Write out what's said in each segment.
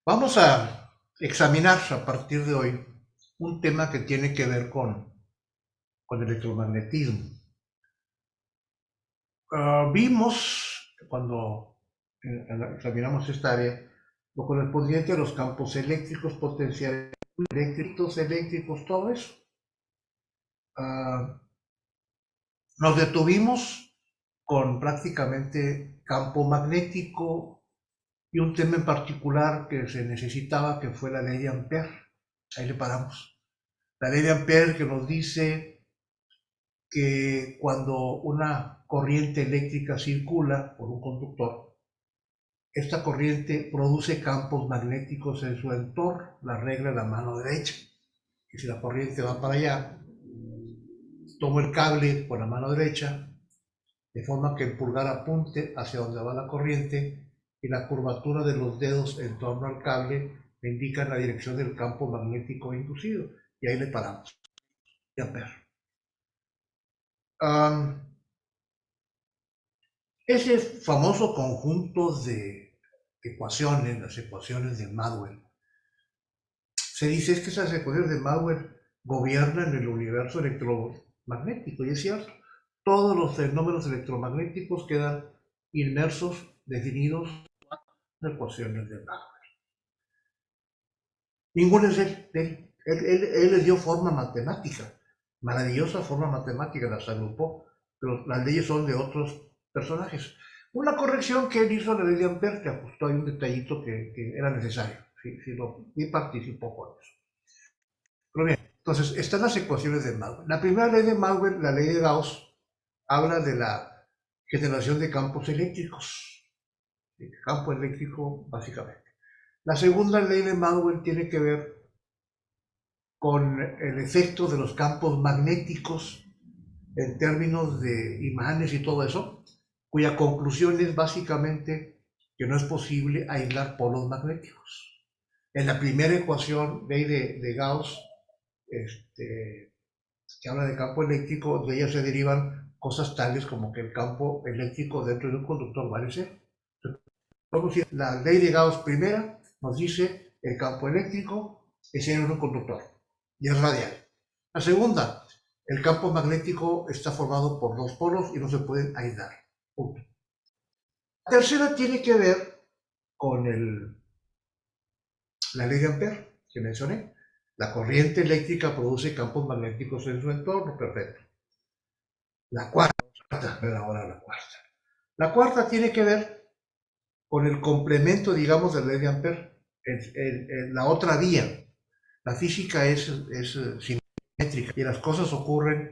Vamos a examinar a partir de hoy un tema que tiene que ver con el electromagnetismo. Vimos cuando examinamos esta área lo correspondiente a los campos eléctricos, potenciales eléctricos, todo eso. Uh, Nos detuvimos con prácticamente campo magnético y un tema en particular que se necesitaba, que fue la ley de Ampère. Ahí le paramos. La ley de Ampère que nos dice que cuando una corriente eléctrica circula por un conductor, esta corriente produce campos magnéticos en su entorno, la regla de la mano derecha. Y si la corriente va para allá, tomo el cable con la mano derecha, de forma que el pulgar apunte hacia donde va la corriente y la curvatura de los dedos en torno al cable me indican la dirección del campo magnético inducido. Y ahí le paramos. De Ampère. Ese famoso conjunto de ecuaciones, las ecuaciones de Maxwell, se dice que esas ecuaciones de Maxwell gobiernan el universo electromagnético, y es cierto, todos los fenómenos electromagnéticos quedan inmersos, definidos en ecuaciones de Maxwell. Ninguno es él les dio forma matemática, maravillosa forma matemática, las agrupó, pero las leyes son de otros personajes. Una corrección que él hizo a la ley de Ampère, que ajustó ahí un detallito que era necesario, y participó con eso. Pero bien, entonces están las ecuaciones de Maxwell. La primera ley de Maxwell, la ley de Gauss, habla de la generación de campos eléctricos, de campo eléctrico básicamente. La segunda ley de Maxwell tiene que ver con el efecto de los campos magnéticos en términos de imanes y todo eso, cuya conclusión es básicamente que no es posible aislar polos magnéticos. En la primera ecuación de Gauss, que habla de campo eléctrico, de ella se derivan cosas tales como que el campo eléctrico dentro de un conductor vale cero. La ley de Gauss primera nos dice el campo eléctrico es en un conductor y es radial. La segunda, el campo magnético está formado por dos polos y no se pueden aislar. Punto. La tercera tiene que ver con la ley de Ampère que mencioné. La corriente eléctrica produce campos magnéticos en su entorno, perfecto. La cuarta, ahora la cuarta. La cuarta tiene que ver con el complemento, digamos, de la ley de Ampère en la otra vía. La física es simétrica y las cosas ocurren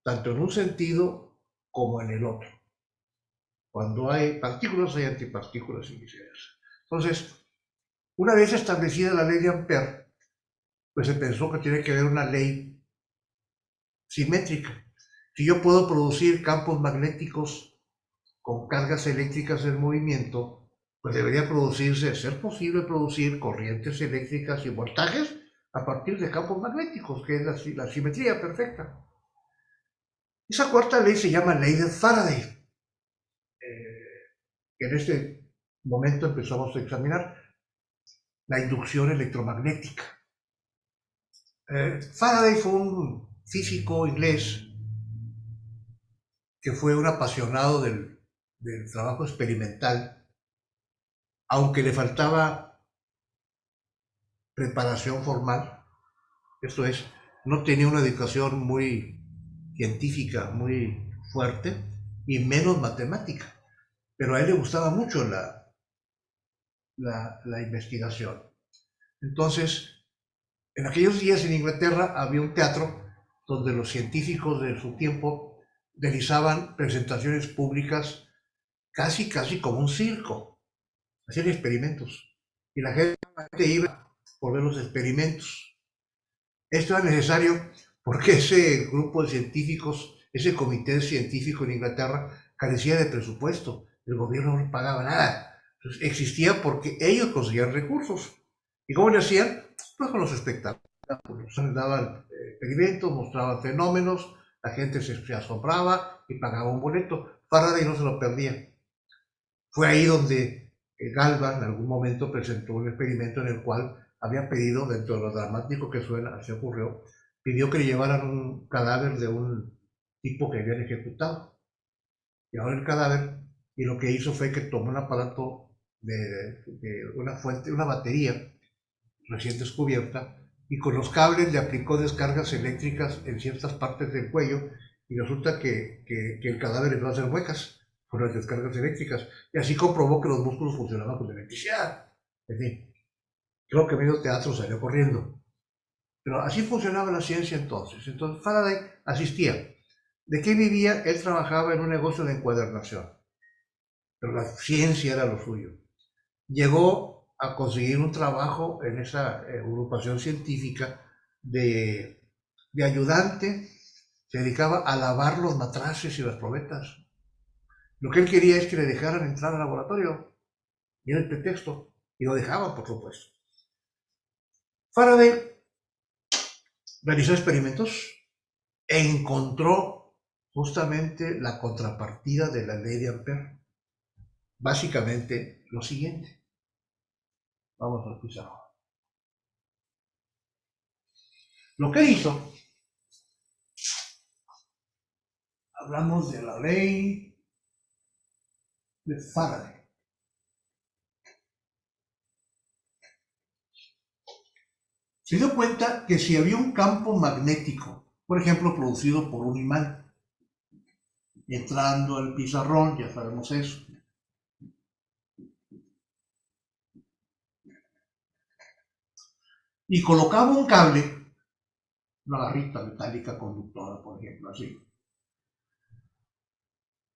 tanto en un sentido como en el otro. Cuando hay partículas hay antipartículas y viceversa. Entonces, una vez establecida la ley de Ampère, pues se pensó que tiene que haber una ley simétrica. Si yo puedo producir campos magnéticos con cargas eléctricas en movimiento, pues debería producirse, ser posible producir corrientes eléctricas y voltajes a partir de campos magnéticos, que es la simetría perfecta. Esa cuarta ley se llama ley de Faraday, que en este momento empezamos a examinar la inducción electromagnética. Faraday fue un físico inglés que fue un apasionado del trabajo experimental, aunque le faltaba preparación formal, esto es, no tenía una educación muy científica, muy fuerte, y menos matemática, pero a él le gustaba mucho la investigación. Entonces, en aquellos días en Inglaterra había un teatro donde los científicos de su tiempo realizaban presentaciones públicas casi como un circo, hacían experimentos, y la gente iba por ver los experimentos. Esto era necesario porque ese grupo de científicos, ese comité científico en Inglaterra, carecía de presupuesto. El gobierno no pagaba nada. Entonces, existía porque ellos conseguían recursos. ¿Y cómo le hacían? Pues con los espectáculos. Daban experimentos, mostraban fenómenos, la gente se asombraba y pagaba un boleto. Faraday no se lo perdía. Fue ahí donde Galván en algún momento presentó un experimento en el cual había pedido, dentro de lo dramático que suena, así ocurrió, pidió que le llevaran un cadáver de un tipo que habían ejecutado. Llevaron el cadáver y lo que hizo fue que tomó un aparato de una fuente, una batería recién descubierta, y con los cables le aplicó descargas eléctricas en ciertas partes del cuello, y resulta que el cadáver empezó a hacer huecas con las descargas eléctricas, y así comprobó que los músculos funcionaban con electricidad. En fin, creo que medio teatro salió corriendo. Pero así funcionaba la ciencia entonces. Entonces Faraday asistía. ¿De qué vivía? Él trabajaba en un negocio de encuadernación, pero la ciencia era lo suyo. Llegó a conseguir un trabajo en esa agrupación científica de ayudante. Se dedicaba a lavar los matraces y las probetas. Lo que él quería es que le dejaran entrar al laboratorio, y era el pretexto, y lo dejaban, por supuesto. Faraday realizó experimentos e encontró justamente la contrapartida de la ley de Ampère. Básicamente lo siguiente. Vamos a escuchar. Lo que hizo, hablamos de la ley de Faraday. Se dio cuenta que si había un campo magnético, por ejemplo, producido por un imán, entrando al pizarrón, ya sabemos eso, y colocaba un cable, una barrita metálica conductora, por ejemplo, así.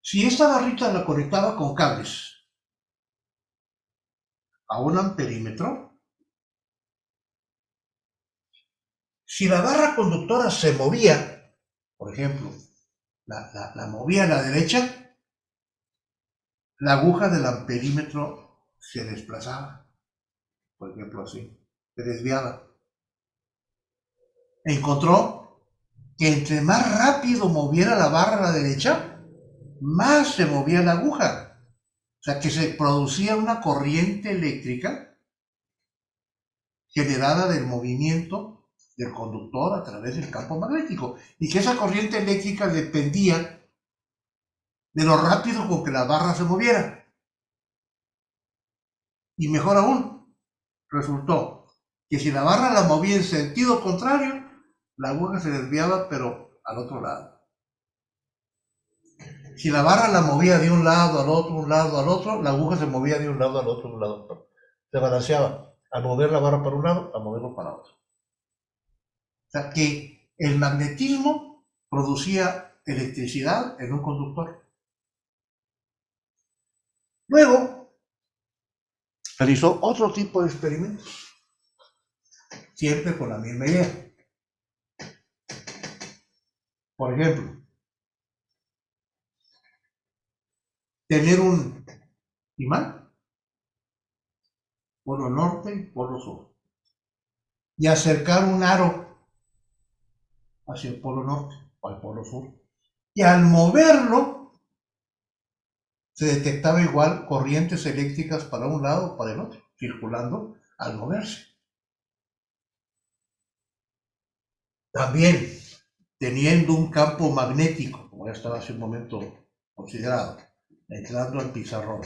Si esta barrita la conectaba con cables a un amperímetro, si la barra conductora se movía, por ejemplo, la movía a la derecha, la aguja del amperímetro se desplazaba, por ejemplo así, se desviaba. Encontró que entre más rápido moviera la barra a la derecha, más se movía la aguja. O sea, que se producía una corriente eléctrica generada del movimiento del conductor a través del campo magnético, y que esa corriente eléctrica dependía de lo rápido con que la barra se moviera. Y mejor aún, resultó que si la barra la movía en sentido contrario, la aguja se desviaba, pero al otro lado. Si la barra la movía de un lado al otro, un lado al otro, la aguja se movía de un lado al otro, un lado al otro. Se balanceaba al mover la barra para un lado, a moverlo para otro. O sea que el magnetismo producía electricidad en un conductor. Luego realizó otro tipo de experimentos, siempre con la misma idea. Por ejemplo, tener un imán, polo norte y polo sur, y acercar un aro hacia el polo norte o al polo sur. Y al moverlo, se detectaba igual corrientes eléctricas para un lado o para el otro, circulando al moverse. También, teniendo un campo magnético, como ya estaba hace un momento considerado, entrando al pizarrón,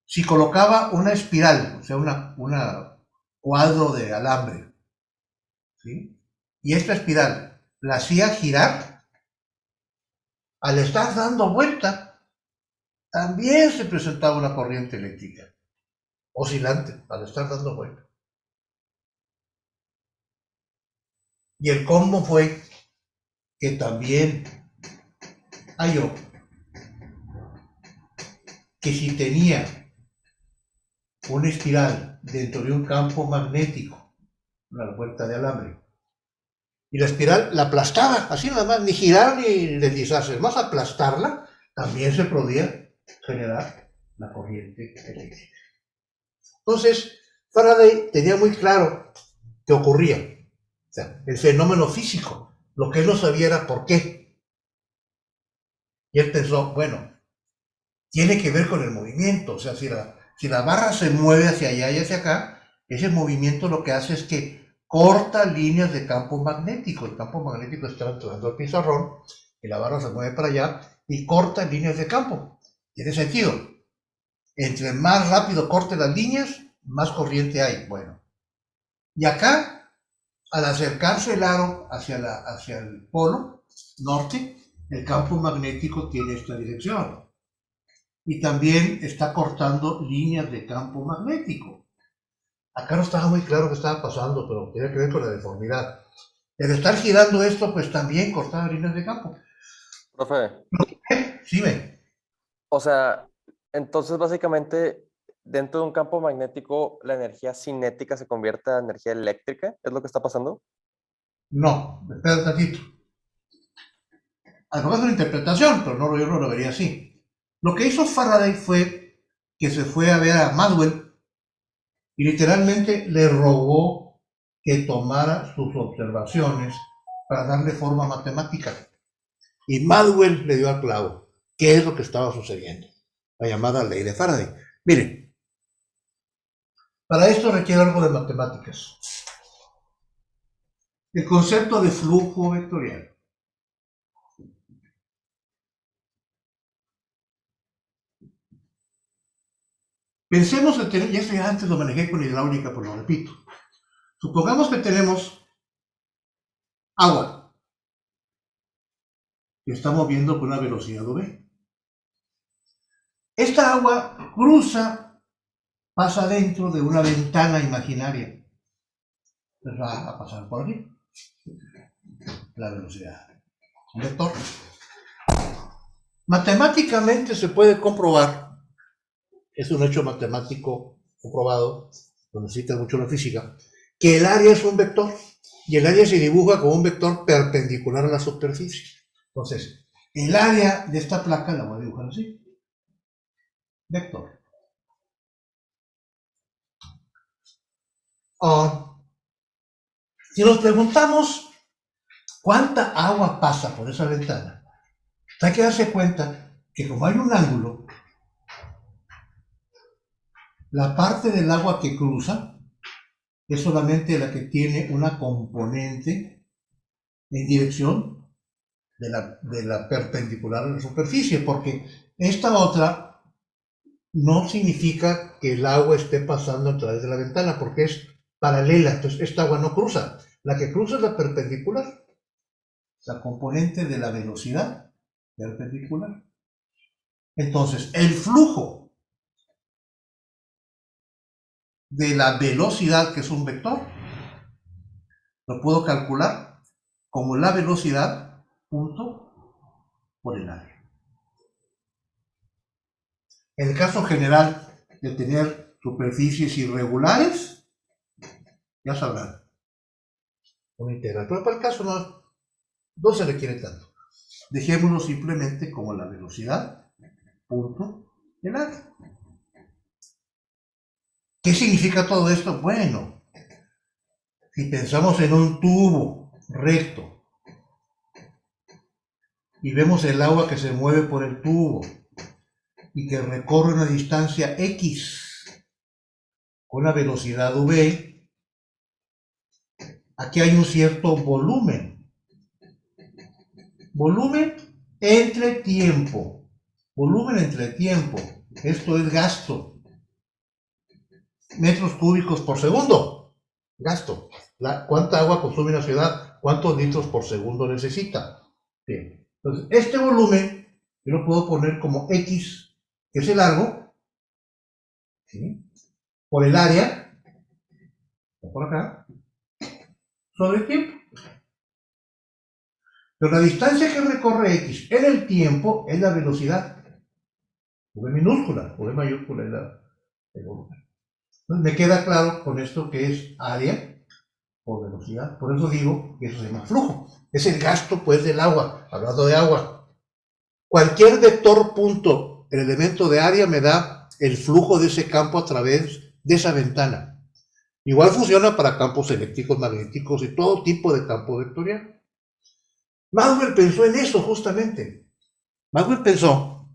si colocaba una espiral, o sea, una cuadro de alambre, ¿sí? Y esta espiral la hacía girar, al estar dando vuelta, también se presentaba una corriente eléctrica, oscilante, al estar dando vuelta. Y el combo fue que también halló que si tenía una espiral dentro de un campo magnético, una vuelta de alambre, y la espiral la aplastaba, así nada más, ni girar ni deslizarse, más aplastarla, también se podía generar la corriente eléctrica. Entonces, Faraday tenía muy claro qué ocurría, o sea, el fenómeno físico. Lo que él no sabía era por qué. Y él pensó, bueno, tiene que ver con el movimiento, o sea, si la barra se mueve hacia allá y hacia acá, ese movimiento lo que hace es que corta líneas de campo magnético. El campo magnético está entrando al pizarrón y la barra se mueve para allá y corta líneas de campo. Tiene sentido. Entre más rápido corte las líneas, más corriente hay. Bueno, y acá, al acercarse el aro hacia el polo norte, el campo magnético tiene esta dirección. Y también está cortando líneas de campo magnético. Acá no estaba muy claro qué estaba pasando, pero tiene que ver con la deformidad. El estar girando esto, pues también cortaba líneas de campo. Profe, Sí, ve. o sea, entonces básicamente dentro de un campo magnético la energía cinética se convierte en energía eléctrica, ¿es lo que está pasando? No, espera un tantito. A lo mejor es una interpretación, pero no, yo no lo vería así. Lo que hizo Faraday fue que se fue a ver a Maxwell y literalmente le rogó que tomara sus observaciones para darle forma matemática. Y Maxwell le dio al clavo. ¿Qué es lo que estaba sucediendo? La llamada ley de Faraday. Miren, para esto requiere algo de matemáticas. El concepto de flujo vectorial. Pensemos que tenemos, ya esto ya antes lo manejé con hidráulica, pero lo repito. Supongamos que tenemos agua que está moviendo con una velocidad v. Esta agua pasa dentro de una ventana imaginaria. Entonces va a pasar por aquí. La velocidad. Un vector. Matemáticamente se puede comprobar, es un hecho matemático comprobado, no necesita mucho la física, que el área es un vector y el área se dibuja como un vector perpendicular a la superficie. Entonces, el área de esta placa la voy a dibujar así. Vector. Si nos preguntamos cuánta agua pasa por esa ventana, hay que darse cuenta que como hay un ángulo, la parte del agua que cruza es solamente la que tiene una componente en dirección de la perpendicular a la superficie, porque esta otra no significa que el agua esté pasando a través de la ventana, porque es paralela, entonces esta agua no cruza. La que cruza es la perpendicular, la componente de la velocidad perpendicular. Entonces, el flujo de la velocidad, que es un vector, lo puedo calcular como la velocidad punto por el área. En el caso general de tener superficies irregulares, ya sabrán, una integral. Pero para el caso no se requiere tanto. Dejémoslo simplemente como la velocidad punto el área. ¿Qué significa todo esto? Bueno, si pensamos en un tubo recto y vemos el agua que se mueve por el tubo y que recorre una distancia X con una velocidad V, aquí hay un cierto volumen. Volumen entre tiempo. Volumen entre tiempo. Esto es gasto. Metros cúbicos por segundo. Gasto. ¿Cuánta agua consume una ciudad? ¿Cuántos litros por segundo necesita? Bien. Entonces, este volumen yo lo puedo poner como X, que es el largo, ¿sí? Por el área, por acá, sobre el tiempo. Pero la distancia que recorre X en el tiempo es la velocidad. V minúscula, V mayúscula es el volumen. Entonces me queda claro con esto que es área por velocidad. Por eso digo que eso se llama flujo. Es el gasto, pues, del agua. Hablando de agua. Cualquier vector punto, el elemento de área me da el flujo de ese campo a través de esa ventana. Igual funciona para campos eléctricos, magnéticos y todo tipo de campo vectorial. Maxwell pensó en eso justamente. Maxwell pensó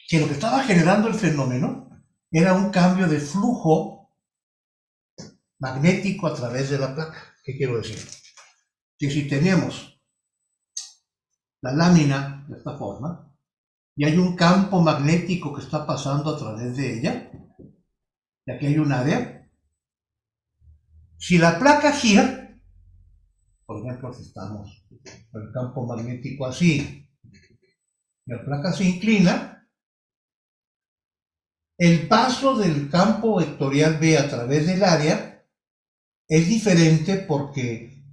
que lo que estaba generando el fenómeno era un cambio de flujo magnético a través de la placa. ¿Qué quiero decir? Que si tenemos la lámina de esta forma y hay un campo magnético que está pasando a través de ella, y aquí hay un área, si la placa gira, por ejemplo, si estamos con el campo magnético así, y la placa se inclina, el paso del campo vectorial B a través del área es diferente porque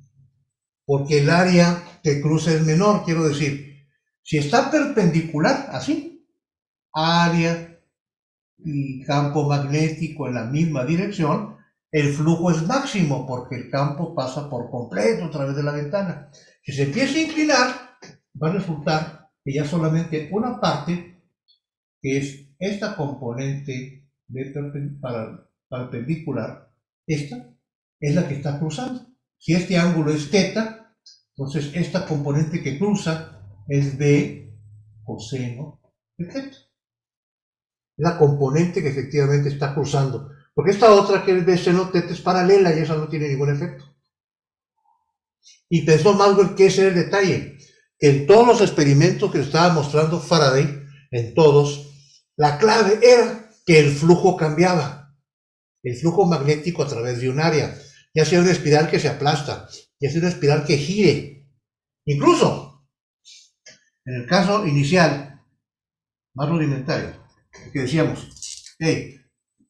el área que cruza es menor. Quiero decir, si está perpendicular, así, área y campo magnético en la misma dirección, el flujo es máximo porque el campo pasa por completo a través de la ventana. Si se empieza a inclinar, va a resultar que ya solamente una parte, que es esta componente perpendicular, esta es la que está cruzando. Si este ángulo es θ, entonces esta componente que cruza es B coseno de θ. La componente que efectivamente está cruzando. Porque esta otra que es B seno θ es paralela y esa no tiene ningún efecto. Y pensó Maxwell que ese era el detalle. En todos los experimentos que le estaba mostrando Faraday, en todos, la clave era que el flujo cambiaba. El flujo magnético a través de un área. Ya sea una espiral que se aplasta, ya sea una espiral que gire. Incluso, en el caso inicial, más rudimentario, que decíamos, hey,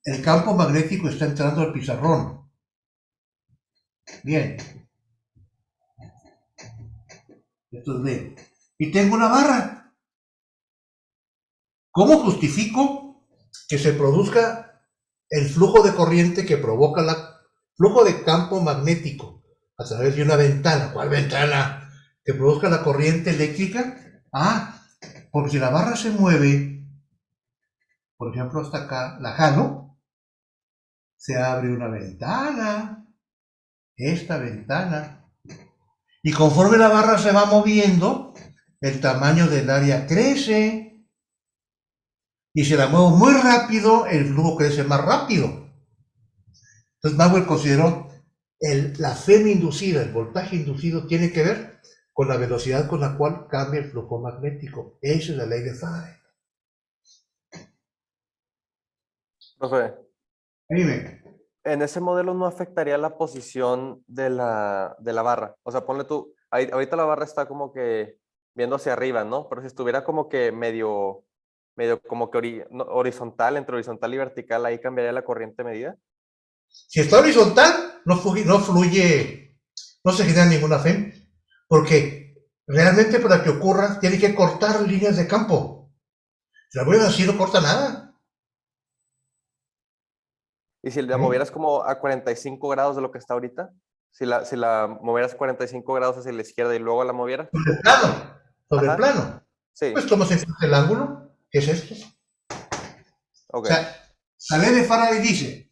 el campo magnético está entrando al pizarrón. Bien. Esto es B. Y tengo una barra. ¿Cómo justifico que se produzca el flujo de corriente que provoca el flujo de campo magnético a través de una ventana? ¿Cuál ventana? Que produzca la corriente eléctrica. Ah, porque si la barra se mueve, por ejemplo, hasta acá, la jalo, se abre una ventana. Esta ventana. Y conforme la barra se va moviendo, el tamaño del área crece. Y si la muevo muy rápido, el flujo crece más rápido. Entonces Maxwell consideró la FEM inducida, el voltaje inducido, tiene que ver con la velocidad con la cual cambia el flujo magnético. Esa es la ley de Faraday. Profe, Dime. en ese modelo no afectaría la posición de la barra. O sea, ponle tú, ahorita la barra está como que viendo hacia arriba, ¿no? Pero si estuviera como que medio como que horizontal, entre horizontal y vertical, ahí cambiaría la corriente medida. Si está horizontal, no fluye, no se genera ninguna FEM, porque realmente para que ocurra, tiene que cortar líneas de campo. Si la mueves así, no corta nada. Y si la movieras como a 45 grados de lo que está ahorita, si la movieras 45 grados hacia la izquierda y luego la movieras. Sobre el plano, sobre el Ajá, plano. sí, Pues tomas el ángulo, que es esto. O ok. sea, la ley de Faraday dice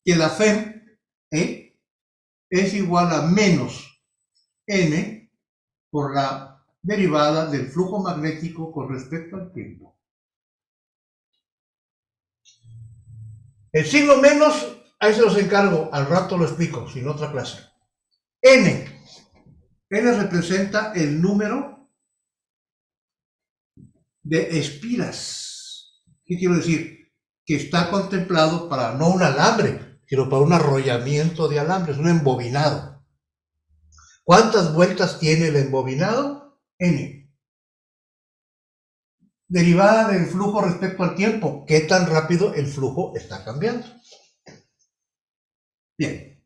que la FEM es igual a menos n por la derivada del flujo magnético con respecto al tiempo. El signo menos, ahí se los encargo, al rato lo explico, sin otra clase. N representa el número de espiras. ¿Qué quiero decir? Que está contemplado para no un alambre, sino para un arrollamiento de alambres, un embobinado. ¿Cuántas vueltas tiene el embobinado? N. Derivada del flujo respecto al tiempo. ¿Qué tan rápido el flujo está cambiando? Bien.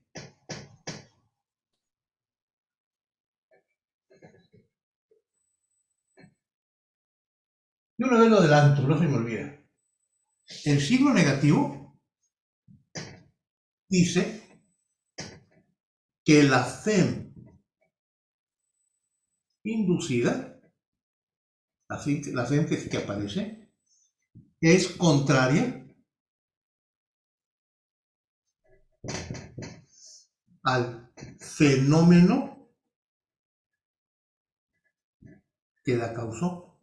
Yo una vez lo adelanto, no se me olvida. El signo negativo dice que la FEM inducida, la FEM que aparece, es contraria al fenómeno que la causó.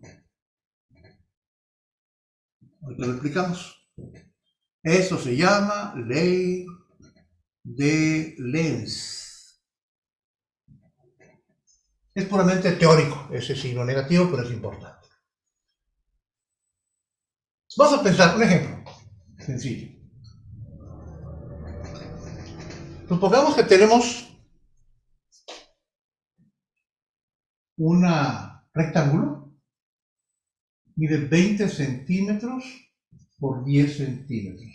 Ahorita lo explicamos. Eso se llama ley de Lenz. Es puramente teórico ese signo negativo, pero es importante. Vamos a pensar un ejemplo sencillo. Supongamos que tenemos un rectángulo, mide 20 centímetros por 10 centímetros.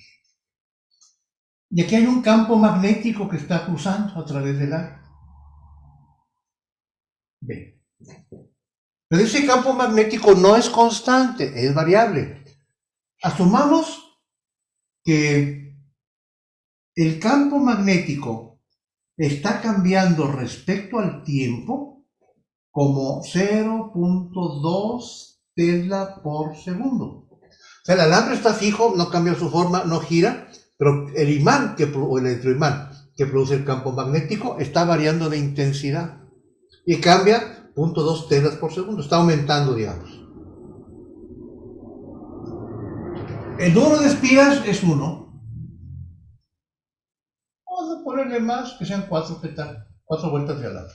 Y aquí hay un campo magnético que está cruzando a través del área. Bien. Pero ese campo magnético no es constante, es variable. Asumamos que el campo magnético está cambiando respecto al tiempo como 0.2 Tesla por segundo. O sea, el alambre está fijo, no cambia su forma, no gira, pero el imán o el electroimán que produce el campo magnético está variando de intensidad y cambia 0.2 Teslas por segundo, está aumentando, digamos. El número de espiras es 1. Vamos a ponerle más, que sean 4, ¿qué tal? 4 vueltas de alambre.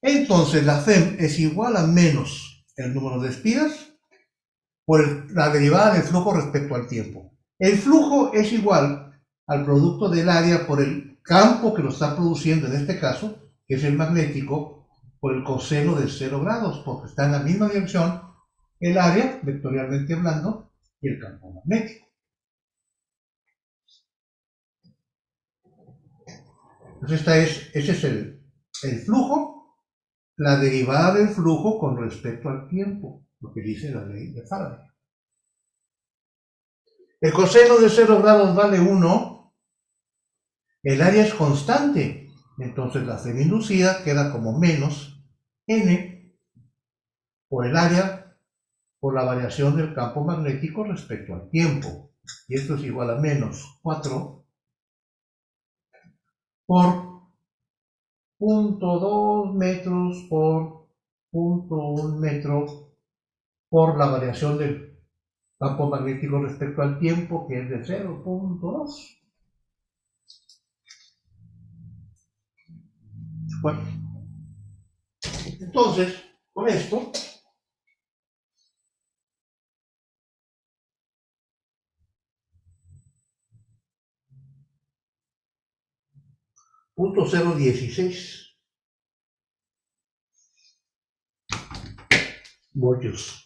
Entonces la FEM es igual a menos el número de espiras por la derivada del flujo respecto al tiempo. El flujo es igual al producto del área por el campo que lo está produciendo, en este caso, que es el magnético, por el coseno de 0 grados, porque está en la misma dirección el área, vectorialmente hablando, y el campo magnético. Entonces ese es el flujo, la derivada del flujo con respecto al tiempo, lo que dice la ley de Faraday. El coseno de 0 grados vale 1, el área es constante, entonces la FEM inducida queda como menos n por el área por la variación del campo magnético respecto al tiempo. Y esto es igual a menos 4 por 0.2 metros por 0.1 metro por la variación del campo magnético respecto al tiempo, que es de 0.2. Bueno, entonces, con esto, punto 0.16 voltios.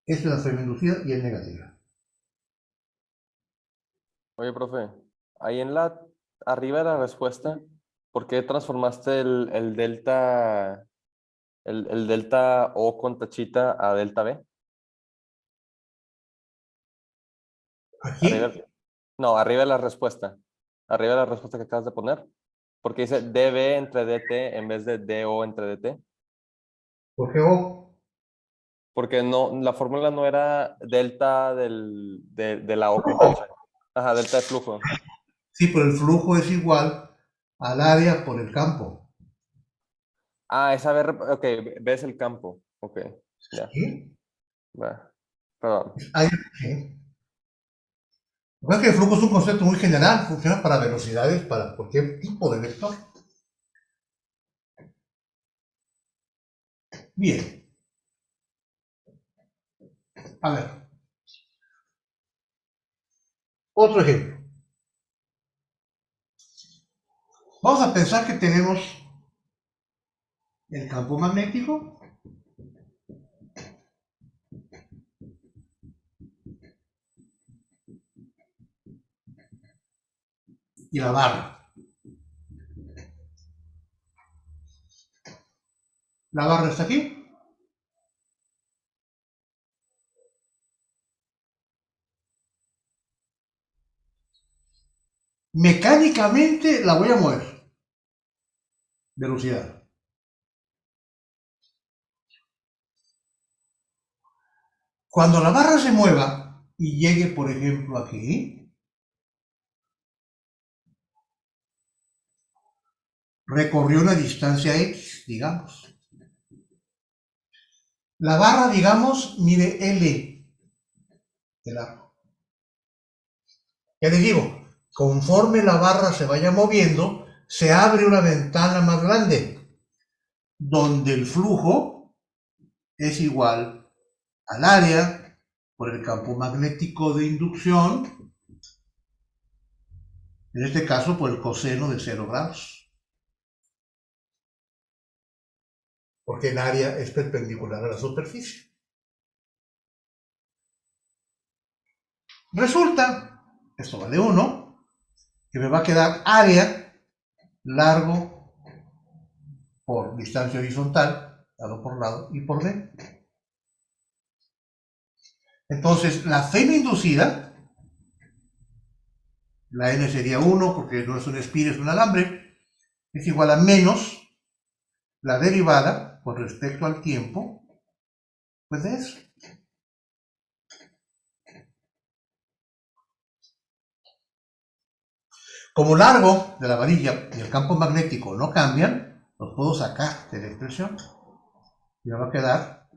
Esta es la FEM inducida y es negativa. Oye, profe, ahí arriba de la respuesta, ¿por qué transformaste el delta, el delta O con tachita a delta B? Aquí, No, arriba de la respuesta. Arriba de la respuesta que acabas de poner. Porque dice dB entre dt en vez de do entre dt. ¿por qué O? Porque no, la fórmula no era delta de la O con Flujo. tacha. Ajá, delta de flujo. Sí, pero el flujo es igual al área por el campo. Ah, esa B, ok, ves el campo. Ok, ya, ¿Sí? va. Perdón. Sí. Lo que pasa es que el flujo es un concepto muy general, funciona para velocidades, para cualquier tipo de vector. Bien, a ver, otro ejemplo. Vamos a pensar que tenemos el campo magnético y la barra. La barra está aquí. Mecánicamente la voy a mover. Velocidad. Cuando la barra se mueva y llegue, por ejemplo, aquí, recorrió una distancia x, digamos. La barra, digamos, mide L de largo. Ya les digo, conforme la barra se vaya moviendo, se abre una ventana más grande, donde el flujo es igual al área por el campo magnético de inducción, en este caso por el coseno de 0 grados, porque el área es perpendicular a la superficie. Resulta, esto vale 1, que me va a quedar área largo por distancia horizontal, lado por lado, y por D. Entonces, la Fm inducida, la N sería 1 porque no es un espira, es un alambre, es igual a menos la derivada con respecto al tiempo, pues de eso. Como largo de la varilla y el campo magnético no cambian, los puedo sacar de la expresión. Y me va a quedar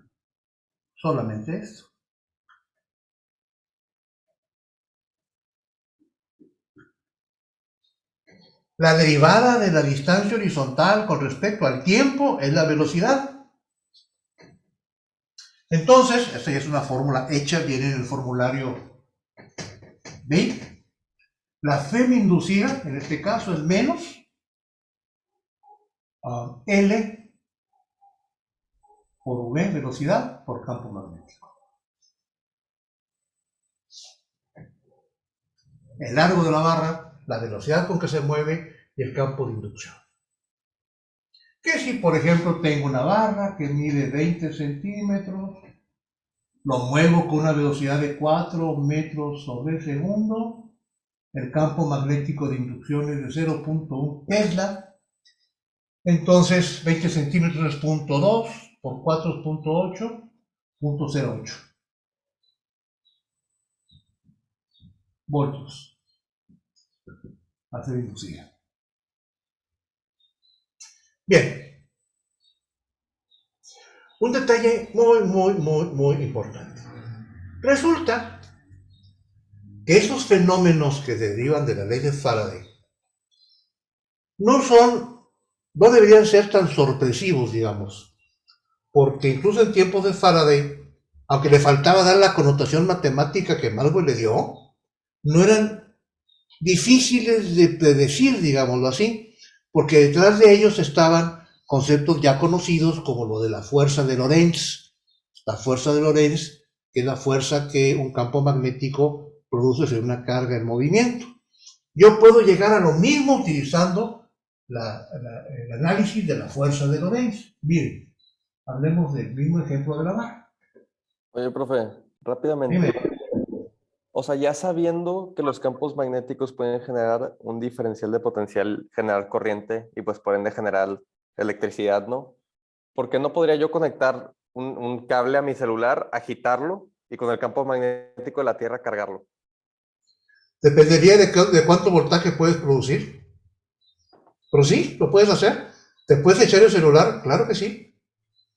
solamente esto. La derivada de la distancia horizontal con respecto al tiempo es la velocidad. Entonces, esta ya es una fórmula hecha, viene en el formulario B. La Fm inducida, en este caso, es menos L por V, velocidad, por campo magnético. El largo de la barra, la velocidad con que se mueve y el campo de inducción. Que si, por ejemplo, tengo una barra que mide 20 centímetros, lo muevo con una velocidad de 4 metros sobre segundo, el campo magnético de inducción es de 0.1 Tesla, entonces 20 centímetros es 0.2 por 4 es 0.8, 0.08 voltios a ser inducida. Bien, un detalle muy importante. Resulta que esos fenómenos que derivan de la ley de Faraday no deberían ser tan sorpresivos, digamos, porque incluso en tiempos de Faraday, aunque le faltaba dar la connotación matemática que Maxwell le dio, no eran difíciles de predecir, digámoslo así, porque detrás de ellos estaban conceptos ya conocidos como lo de la fuerza de Lorentz. La fuerza de Lorentz es la fuerza que un campo magnético produce sobre una carga en movimiento. Yo puedo llegar a lo mismo utilizando el análisis de la fuerza de Lorentz. Miren, hablemos del mismo ejemplo de la barra. Oye, profe, rápidamente. Dime. O sea, ya sabiendo que los campos magnéticos pueden generar un diferencial de potencial, generar corriente y pues por ende generar electricidad, ¿no? ¿Por qué no podría yo conectar un cable a mi celular, agitarlo y con el campo magnético de la Tierra cargarlo? Dependería de cuánto voltaje puedes producir. Pero sí, lo puedes hacer. ¿Te puedes echar el celular? Claro que sí.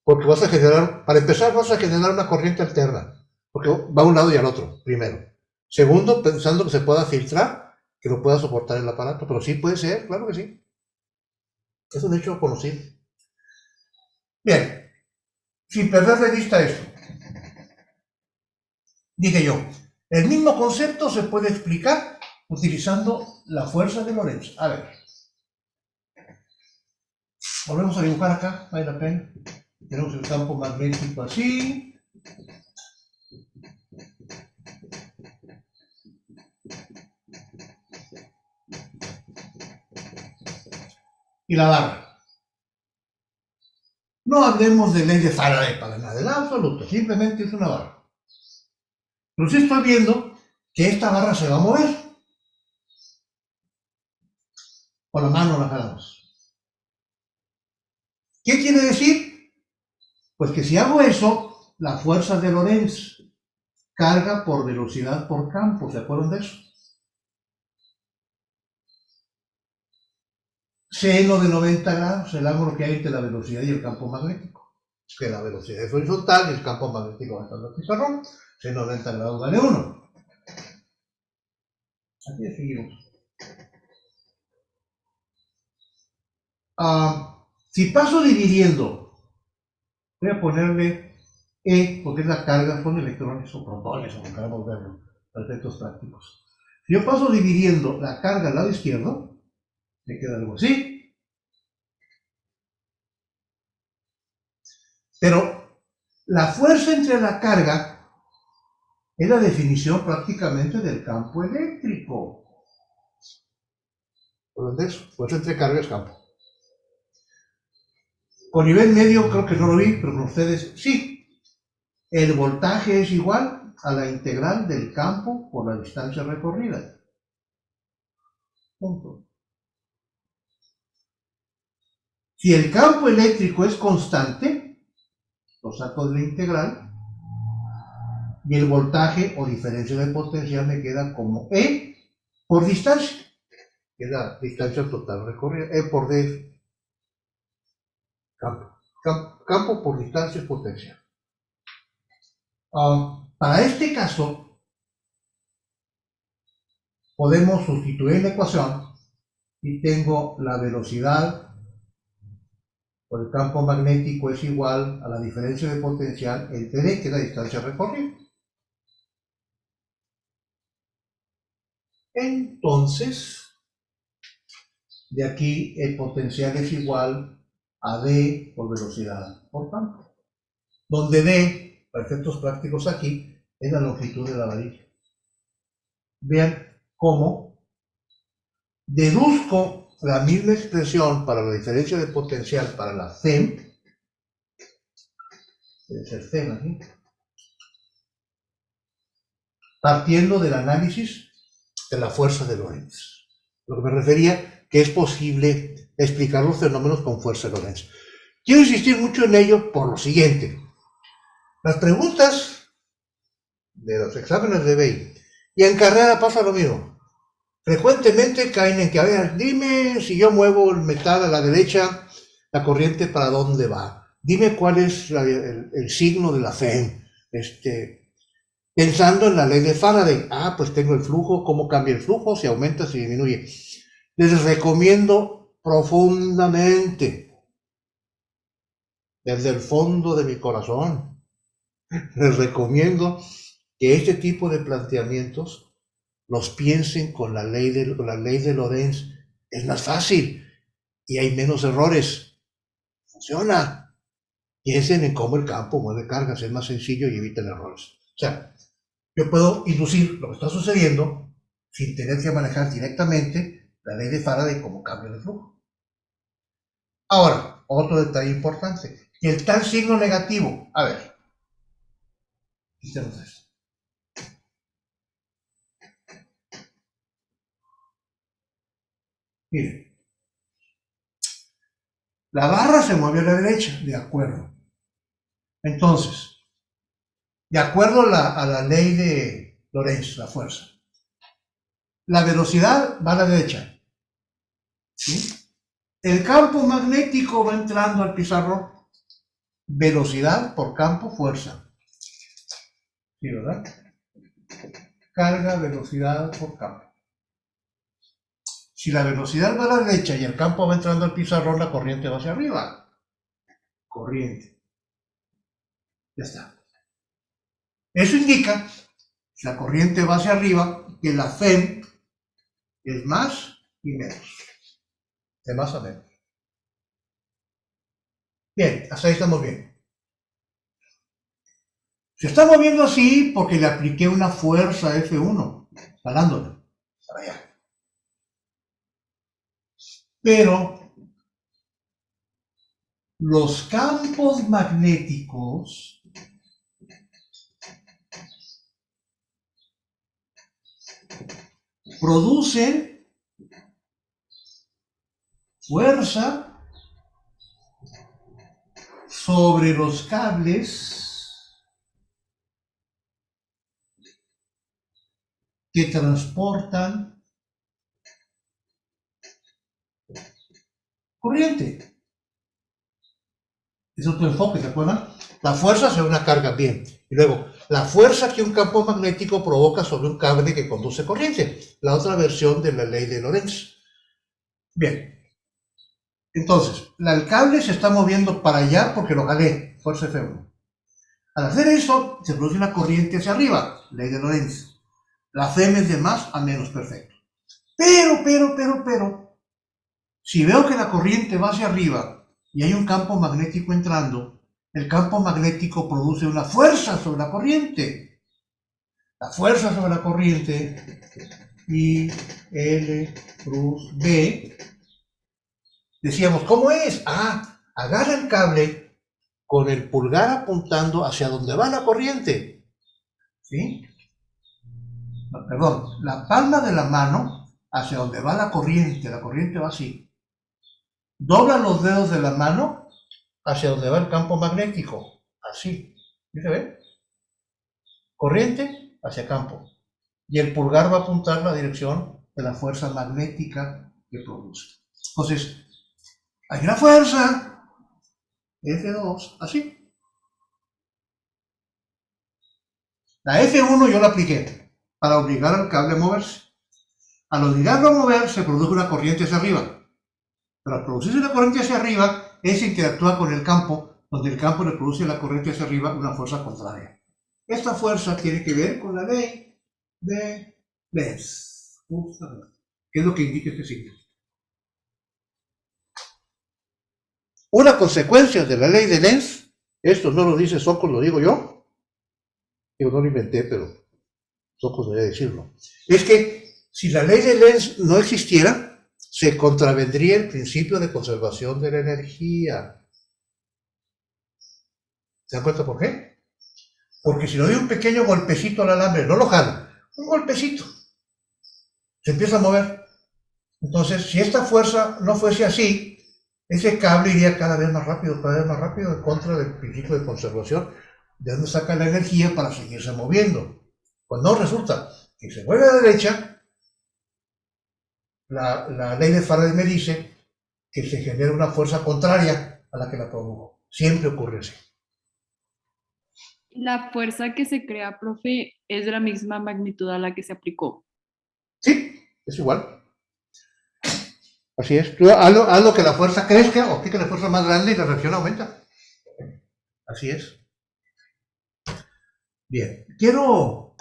Porque vas a generar, para empezar, vas a generar una corriente alterna. Porque va a un lado y al otro, primero. Segundo, pensando que se pueda filtrar, que lo pueda soportar el aparato. Pero sí puede ser, claro que sí. Es un hecho conocido. Bien, sin perder de vista esto, dije yo, el mismo concepto se puede explicar utilizando la fuerza de Lorentz. A ver, volvemos a dibujar acá, vale la pena. Tenemos el campo magnético así. Y la barra. No hablemos de ley de Faraday para nada, en absoluto, simplemente es una barra. Pero sí estoy viendo que esta barra se va a mover. Con la mano la jalamos. ¿Qué quiere decir? Pues que si hago eso, la fuerza de Lorentz carga por velocidad por campo, ¿se acuerdan de eso? Seno de 90 grados, el ángulo que hay entre la velocidad y el campo magnético. que la velocidad es horizontal y el campo magnético va a estar en el pizarrón, es 90 grados vale 1. Aquí seguimos. Si paso dividiendo, voy a ponerle E, porque es la carga, son electrones o protones, como queramos verlo, para efectos prácticos. Si yo paso dividiendo la carga al lado izquierdo, me queda algo así. Pero la fuerza entre la carga es la definición prácticamente del campo eléctrico. ¿Entendés? Fuerza entre carga es campo. Con nivel medio creo que no lo vi, pero con ustedes sí. El voltaje es igual a la integral del campo por la distancia recorrida. Punto. Si el campo eléctrico es constante, lo saco de la integral, y el voltaje o diferencia de potencial me queda como E por distancia, que es la distancia total recorrida, E por D, campo por distancia es potencial. Para este caso, podemos sustituir la ecuación y tengo la velocidad por el campo magnético es igual a la diferencia de potencial entre D, que es la distancia recorrida. Entonces, de aquí el potencial es igual a D por velocidad por campo, donde D, para efectos prácticos aquí, es la longitud de la varilla. Vean cómo deduzco la misma expresión para la diferencia de potencial para la FEM, debe ser FEM aquí, partiendo del análisis de la fuerza de Lorentz. Lo que me refería que es posible explicar los fenómenos con fuerza de Lorentz. Quiero insistir mucho en ello por lo siguiente. Las preguntas de los exámenes de BEI y en carrera pasa lo mismo. Frecuentemente caen en que, a ver, dime si yo muevo el metal a la derecha, la corriente para dónde va. Dime cuál es el signo de la FEM. Pensando en la ley de Faraday. Pues tengo el flujo, cómo cambia el flujo, si aumenta, si disminuye. Les recomiendo profundamente, desde el fondo de mi corazón, les recomiendo que este tipo de planteamientos los piensen con la ley de Lorentz. Es más fácil y hay menos errores. Funciona. Piensen en cómo el campo mueve cargas, es más sencillo y eviten errores. O sea, yo puedo inducir lo que está sucediendo sin tener que manejar directamente la ley de Faraday como cambio de flujo. Ahora, otro detalle importante. Y el tal signo negativo. A ver. Quitemos esto. Miren. La barra se mueve a la derecha, de acuerdo. Entonces, de acuerdo a la ley de Lorentz, la fuerza, la velocidad va a la derecha. ¿Sí? El campo magnético va entrando al pizarrón. Velocidad por campo, fuerza. ¿Sí, verdad? Carga, velocidad por campo. Si la velocidad va a la derecha y el campo va entrando al pizarrón, la corriente va hacia arriba. Corriente. Ya está. Eso indica, si la corriente va hacia arriba, que la FEM es más y menos. De más a menos. Bien, hasta ahí estamos bien. Se está moviendo así porque le apliqué una fuerza F1, jalándole para allá. Pero los campos magnéticos producen fuerza sobre los cables que transportan corriente. Es otro enfoque, ¿se acuerdan? La fuerza sobre una carga, bien. Y luego, la fuerza que un campo magnético provoca sobre un cable que conduce corriente. La otra versión de la ley de Lorentz. Bien. Entonces, el cable se está moviendo para allá porque lo jalé, fuerza F1. Al hacer eso, se produce una corriente hacia arriba, ley de Lorentz. La Fm es de más a menos, perfecto. Pero, si veo que la corriente va hacia arriba y hay un campo magnético entrando, el campo magnético produce una fuerza sobre la corriente. La fuerza sobre la corriente, I, L, cruz, B. Decíamos, ¿cómo es? Ah, agarra el cable con el pulgar apuntando hacia donde va la corriente. ¿Sí? No, perdón, la palma de la mano hacia donde va la corriente va así. Dobla los dedos de la mano hacia donde va el campo magnético, así. ¿Sí se ve? Corriente hacia campo. Y el pulgar va a apuntar la dirección de la fuerza magnética que produce. Entonces, hay una fuerza, F2, así. La F1 yo la apliqué para obligar al cable a moverse. Al obligarlo a mover se produce una corriente hacia arriba. Pero al producirse una corriente hacia arriba, ese interactúa con el campo, donde el campo le produce a la corriente hacia arriba una fuerza contraria. Esta fuerza tiene que ver con la ley de Lenz, justamente, que es lo que indica este signo. Una consecuencia de la ley de Lenz, esto no lo dice Sokos, lo digo yo no lo inventé, pero Sokos debería decirlo, es que si la ley de Lenz no existiera, se contravendría el principio de conservación de la energía. ¿Se dan cuenta por qué? Porque si le doy un pequeño golpecito al alambre, no lo jalo, un golpecito, se empieza a mover. Entonces, si esta fuerza no fuese así, ese cable iría cada vez más rápido, en contra del principio de conservación, de donde saca la energía para seguirse moviendo. Cuando resulta que se mueve a la derecha, la ley de Faraday me dice que se genera una fuerza contraria a la que la produjo. Siempre ocurre así. La fuerza que se crea, profe, es de la misma magnitud a la que se aplicó. Sí, es igual. Así es. Tú haz lo que la fuerza crezca, o aplica la fuerza más grande y la reacción aumenta. Así es. Bien, quiero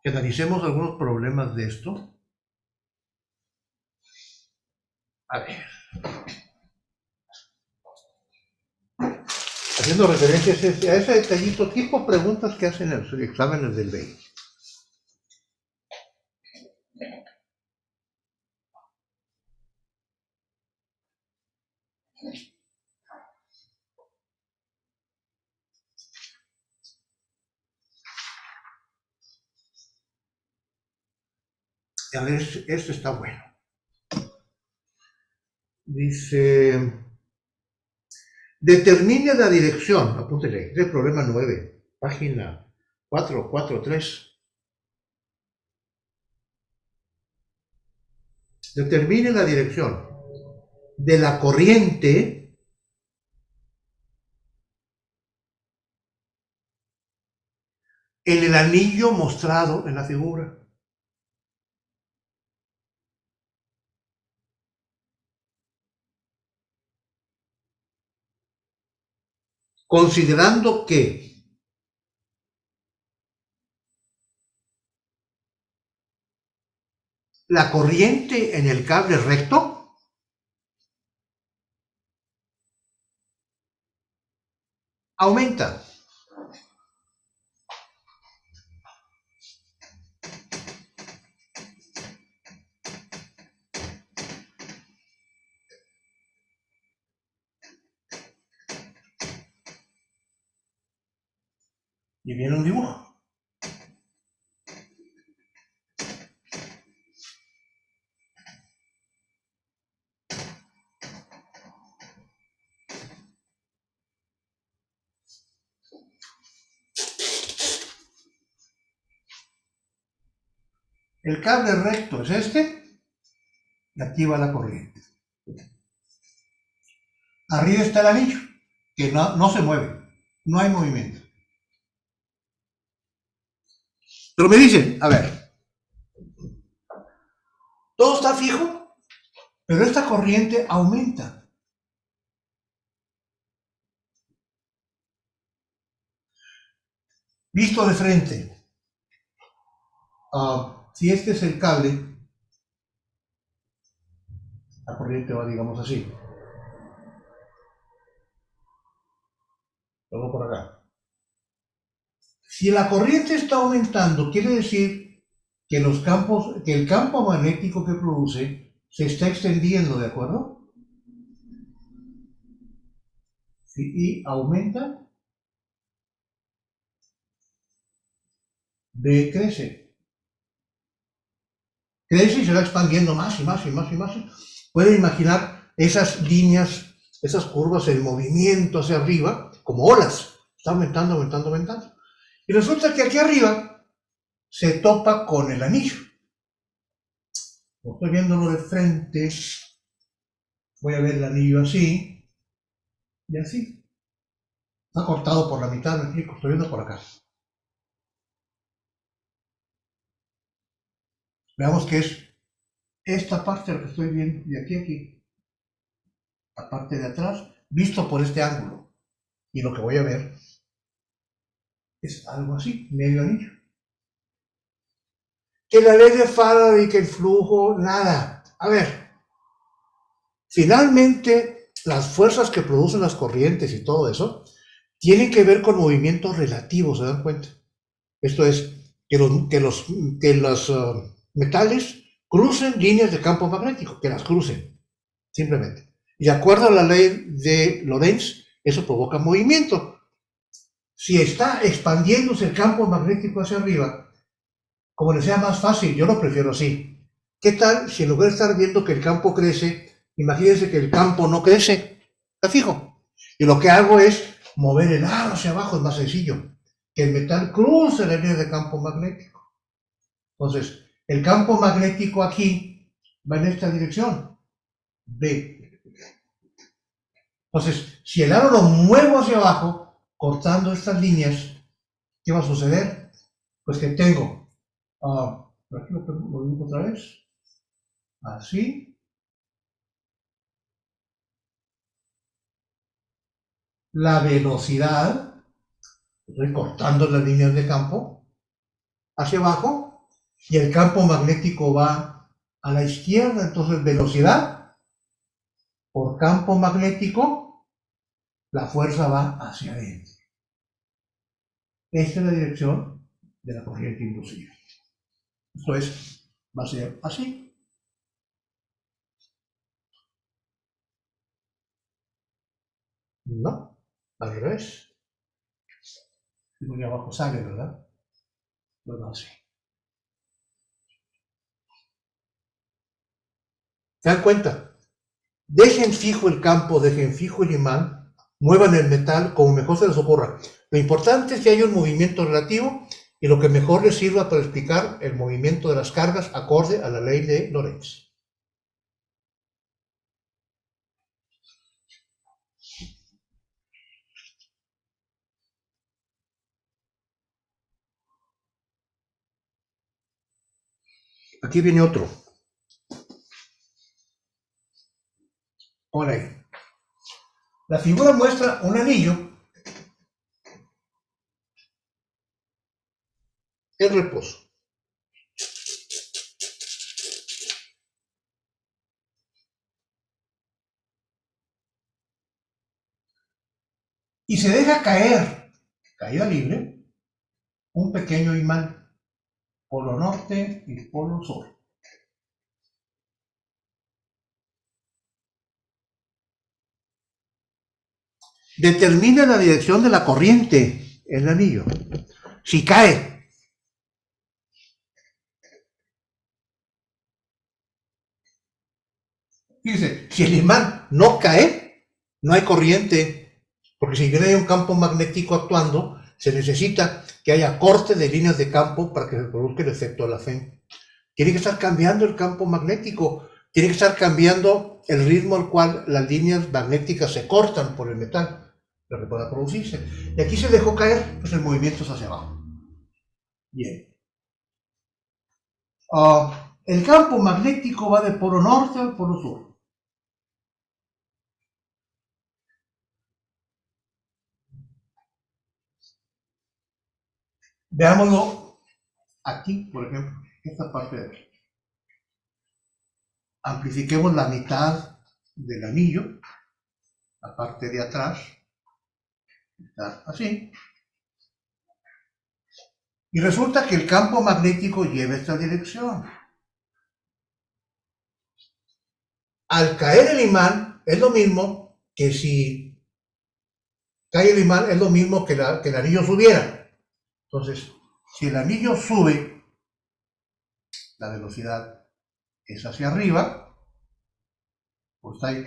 que analicemos algunos problemas de esto. A ver. Haciendo referencias a ese detallito, tipo preguntas que hacen en los exámenes del 20. A ver, este está bueno. Dice, determine la dirección, apúntele, del problema 9, página 443. Determine la dirección de la corriente en el anillo mostrado en la figura. Considerando que la corriente en el cable recto aumenta. Y viene un dibujo. El cable recto es este, y aquí va la corriente. Arriba está el anillo, que no se mueve, no hay movimiento. Pero me dicen, a ver, todo está fijo, pero esta corriente aumenta. Visto de frente, si este es el cable, la corriente va, digamos así. Luego por acá. Si la corriente está aumentando, quiere decir que el campo magnético que produce se está extendiendo, ¿de acuerdo? Y aumenta, B crece. Crece y se va expandiendo más y más y más y más. Pueden imaginar esas líneas, esas curvas en movimiento hacia arriba, como olas. Está aumentando, aumentando, aumentando. Y resulta que aquí arriba se topa con el anillo. Estoy viéndolo de frente. Voy a ver el anillo así. Y así. Está cortado por la mitad, me explico. Estoy viendo por acá. Veamos que es esta parte de lo que estoy viendo, de aquí a aquí. La parte de atrás, visto por este ángulo. Y lo que voy a ver es algo así, medio anillo. Que la ley de Faraday, que el flujo, nada. A ver, finalmente las fuerzas que producen las corrientes y todo eso tienen que ver con movimientos relativos, ¿se dan cuenta? Esto es, que los metales crucen líneas de campo magnético, que las crucen, simplemente. Y de acuerdo a la ley de Lorentz, eso provoca movimiento. Si está expandiéndose el campo magnético hacia arriba, como les sea más fácil, yo lo prefiero así. ¿Qué tal si en lugar de estar viendo que el campo crece, imagínense que el campo no crece? Está fijo. Y lo que hago es mover el aro hacia abajo, es más sencillo. Que el metal cruce la línea de campo magnético. Entonces, el campo magnético aquí va en esta dirección, B. Entonces, si el aro lo muevo hacia abajo, cortando estas líneas, ¿qué va a suceder? Pues que tengo, por aquí lo dibujo otra vez, así, la velocidad, estoy cortando las líneas de campo, hacia abajo, y el campo magnético va a la izquierda, entonces velocidad por campo magnético, la fuerza va hacia adentro. Esta es la dirección de la corriente inducida. Esto es, va a ser así. No, al revés. Muy abajo sale, ¿verdad? Bueno, así. ¿Se dan cuenta? Dejen fijo el campo, dejen fijo el imán, muevan el metal como mejor se les ocurra. Lo importante es que haya un movimiento relativo y lo que mejor les sirva para explicar el movimiento de las cargas acorde a la ley de Lorentz. Aquí viene otro. Ahora ahí. La figura muestra un anillo en reposo. Y se deja caer, caída libre, un pequeño imán, polo norte y polo sur. Determina la dirección de la corriente en el anillo. Si cae, fíjense, si el imán no cae, no hay corriente, porque si bien hay un campo magnético actuando, se necesita que haya corte de líneas de campo para que se produzca el efecto de la FEM. Tiene que estar cambiando el campo magnético, tiene que estar cambiando el ritmo al cual las líneas magnéticas se cortan por el metal, lo que pueda producirse. Y aquí se dejó caer, pues el movimiento es hacia abajo. Bien. El campo magnético va de polo norte al polo sur. Veámoslo aquí, por ejemplo, esta parte de aquí. Amplifiquemos la mitad del anillo, la parte de atrás, está así. Y resulta que el campo magnético lleva esta dirección. Al caer el imán, es lo mismo que si cae el imán, es lo mismo que el anillo subiera. Entonces, si el anillo sube, la velocidad es hacia arriba, pues está ahí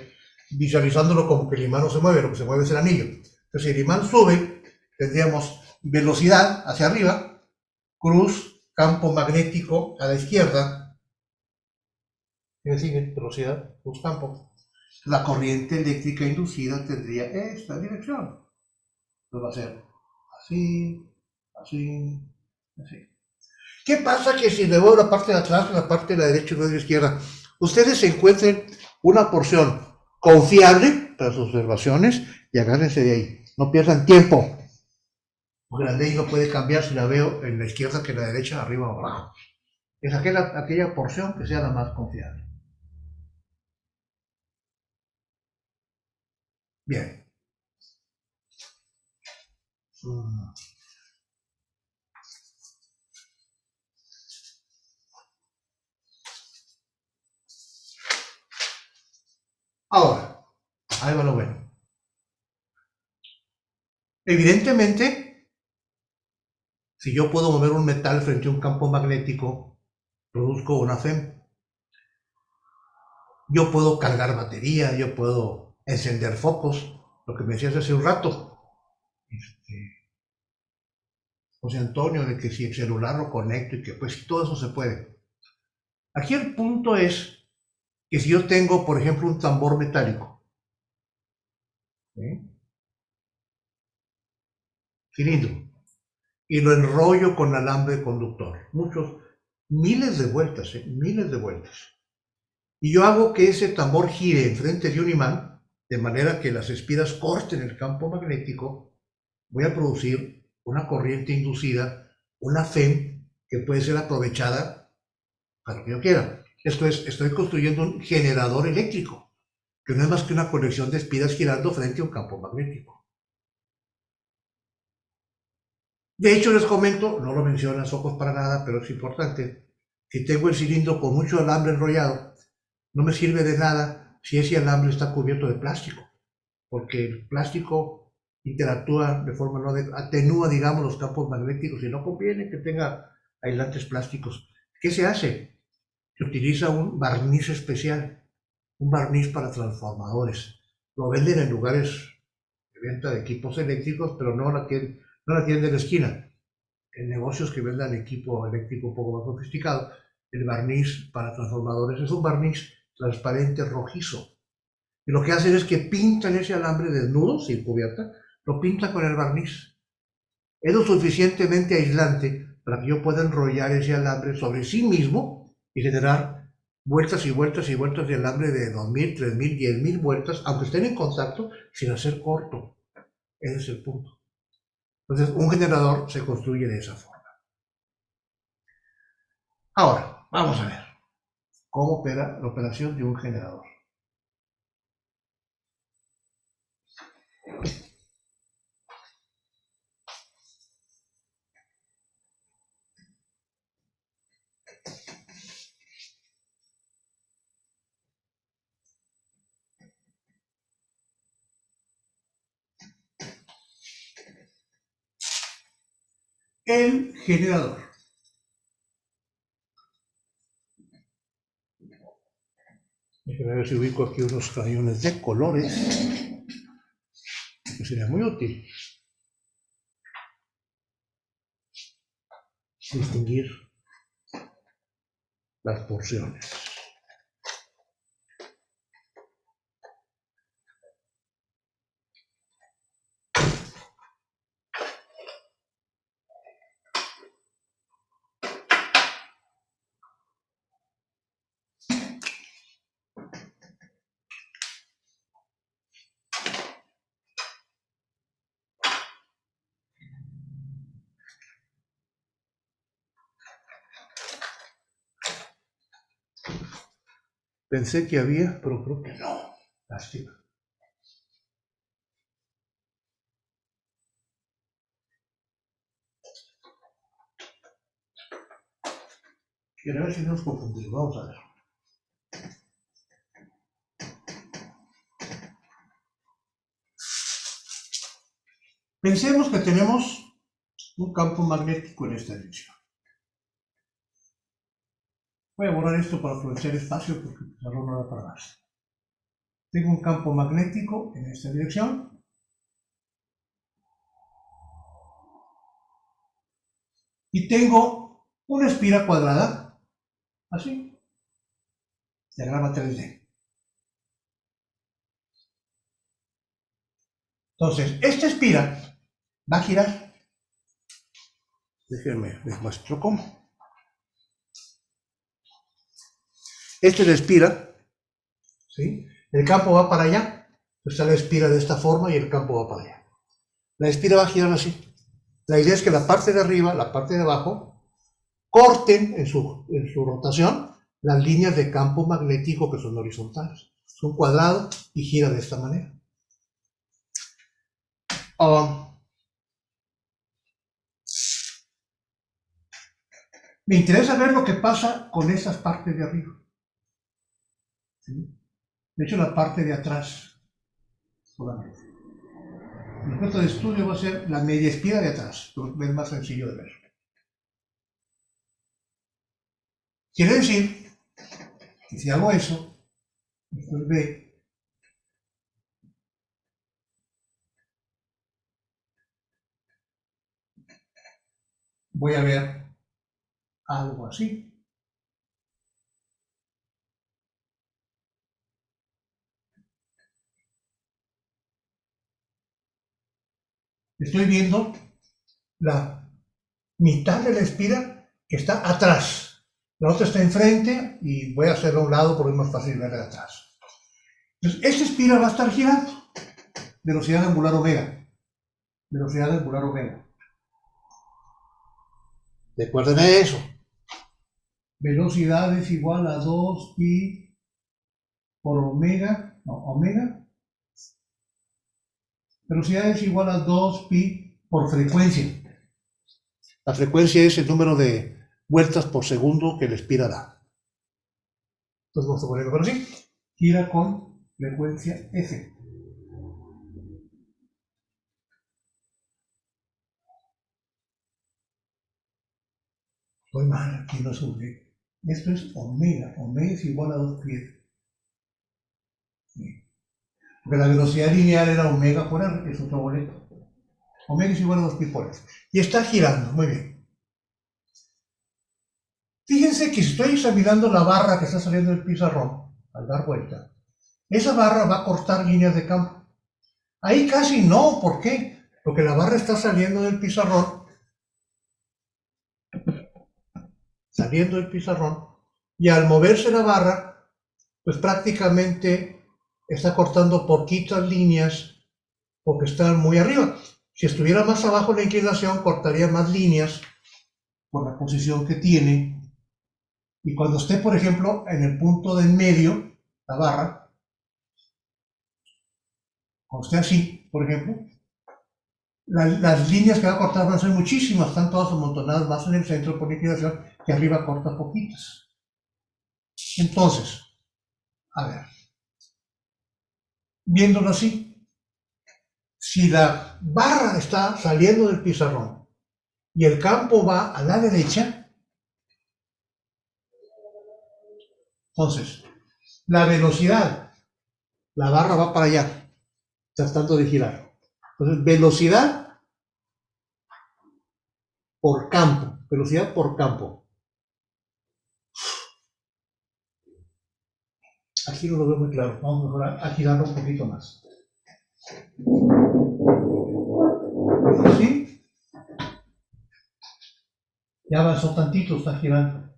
visualizándolo como que el imán no se mueve, lo que se mueve es el anillo. Entonces, si el imán sube, tendríamos velocidad hacia arriba, cruz, campo magnético a la izquierda, ¿qué sigue? Velocidad, cruz, campo. La corriente eléctrica inducida tendría esta dirección. Entonces va a ser así, así, así. ¿Qué pasa que si le voy a la parte de atrás, la parte de la derecha y la de la izquierda, ustedes encuentren una porción confiable para sus observaciones y agárrense de ahí? No pierdan tiempo. Porque la ley no puede cambiar si la veo en la izquierda que en la derecha, arriba o abajo. Es aquella porción que sea la más confiable. Bien. Ahora, ahí va lo bueno. Evidentemente, si yo puedo mover un metal frente a un campo magnético, produzco una FEM. Yo puedo cargar batería, yo puedo encender focos, lo que me decías hace un rato. José Antonio, de que si el celular lo conecto y que pues todo eso se puede. Aquí el punto es que si yo tengo, por ejemplo, un tambor metálico, ¿sí? Cilindro, y lo enrollo con alambre conductor, miles de vueltas, miles de vueltas. Y yo hago que ese tambor gire enfrente de un imán, de manera que las espiras corten el campo magnético, voy a producir una corriente inducida, una FEM, que puede ser aprovechada para lo que yo quiera. Esto es, estoy construyendo un generador eléctrico, que no es más que una colección de espiras girando frente a un campo magnético. De hecho, les comento, no lo mencionan Socos para nada, pero es importante, si tengo el cilindro con mucho alambre enrollado, no me sirve de nada si ese alambre está cubierto de plástico, porque el plástico interactúa de forma atenúa, digamos, los campos magnéticos y no conviene que tenga aislantes plásticos. ¿Qué se hace? Se utiliza un barniz especial, un barniz para transformadores. Lo venden en lugares de venta de equipos eléctricos, pero no la tienda de la esquina. En negocios que vendan equipo eléctrico un poco más sofisticado, el barniz para transformadores es un barniz transparente rojizo. Y lo que hacen es que pintan ese alambre desnudo, sin cubierta, lo pintan con el barniz. Es lo suficientemente aislante para que yo pueda enrollar ese alambre sobre sí mismo y generar vueltas y vueltas y vueltas de alambre de 2000, 3000, 10.000 vueltas, aunque estén en contacto, sin hacer corto. Ese es el punto. Entonces, un generador se construye de esa forma. Ahora, vamos a ver cómo opera la operación de un generador. El generador. Déjenme ver si ubico aquí unos cañones de colores, que sería muy útil distinguir las porciones. Pensé que había, pero creo que no. Lástima. Quiero ver si nos confundimos. Vamos a ver. Pensemos que tenemos un campo magnético en esta dirección. Voy a borrar esto para aprovechar espacio porque no da para más. Tengo un campo magnético en esta dirección. Y tengo una espira cuadrada, así, diagrama 3D. Entonces, esta espira va a girar. Déjenme, les muestro cómo. Esta es la espira, ¿sí? El campo va para allá, está la espira de esta forma y el campo va para allá. La espira va a girar así. La idea es que la parte de arriba, la parte de abajo, corten en su rotación las líneas de campo magnético que son horizontales. Es un cuadrado y gira de esta manera. Me interesa ver lo que pasa con esas partes de arriba. ¿Sí? De hecho, la parte de atrás solamente. El objeto de estudio va a ser la media espira de atrás, es más sencillo de ver. Quiere decir que si hago eso, esto es B, voy a ver algo así. Estoy viendo la mitad de la espira que está atrás. La otra está enfrente y voy a hacerlo a un lado porque es más fácil verla de atrás. Entonces, esta espira va a estar girando. Velocidad angular omega. Velocidad angular omega. Recuerden eso. Velocidad es igual a 2pi por omega. No, omega. Velocidad es igual a 2pi por frecuencia. La frecuencia es el número de vueltas por segundo que la espira da. Entonces vamos a ponerlo por así. Gira con frecuencia F. Estoy mal, aquí no es omega. Esto es omega. Omega es igual a 2pi. Sí. Porque la velocidad lineal era omega por R, es otro boleto. Omega es igual a 2pi por R. Y está girando, muy bien. Fíjense que si estoy examinando la barra que está saliendo del pizarrón, al dar vuelta, esa barra va a cortar líneas de campo. Ahí casi no, ¿por qué? Porque la barra está saliendo del pizarrón, y al moverse la barra, pues prácticamente está cortando poquitas líneas porque están muy arriba. Si estuviera más abajo la inclinación, cortaría más líneas por la posición que tiene. Y cuando esté, por ejemplo, en el punto de en medio, la barra, cuando esté así, por ejemplo, las líneas que va a cortar van a ser muchísimas, están todas amontonadas más en el centro por inclinación, que arriba corta poquitas. Entonces, a ver, viéndolo así, si la barra está saliendo del pizarrón y el campo va a la derecha, entonces, la velocidad, la barra va para allá, tratando de girar. Entonces, velocidad por campo, velocidad por campo. Aquí no lo veo muy claro, vamos a mejorar a girarlo un poquito más. ¿Sí? Ya avanzó tantito, está girando.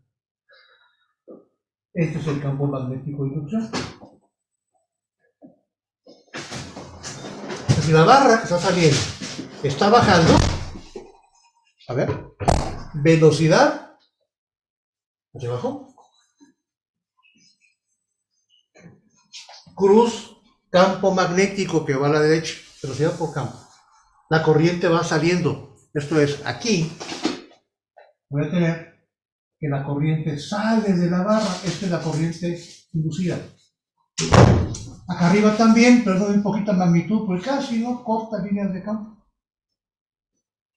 Este es el campo magnético de inducción. Si la barra que está saliendo está bajando, a ver, velocidad hacia abajo, cruz, campo magnético que va a la derecha, velocidad por campo. La corriente va saliendo. Esto es, aquí voy a tener que la corriente sale de la barra. Esta es la corriente inducida. Acá arriba también, pero de un poquito magnitud, pues casi no corta líneas de campo.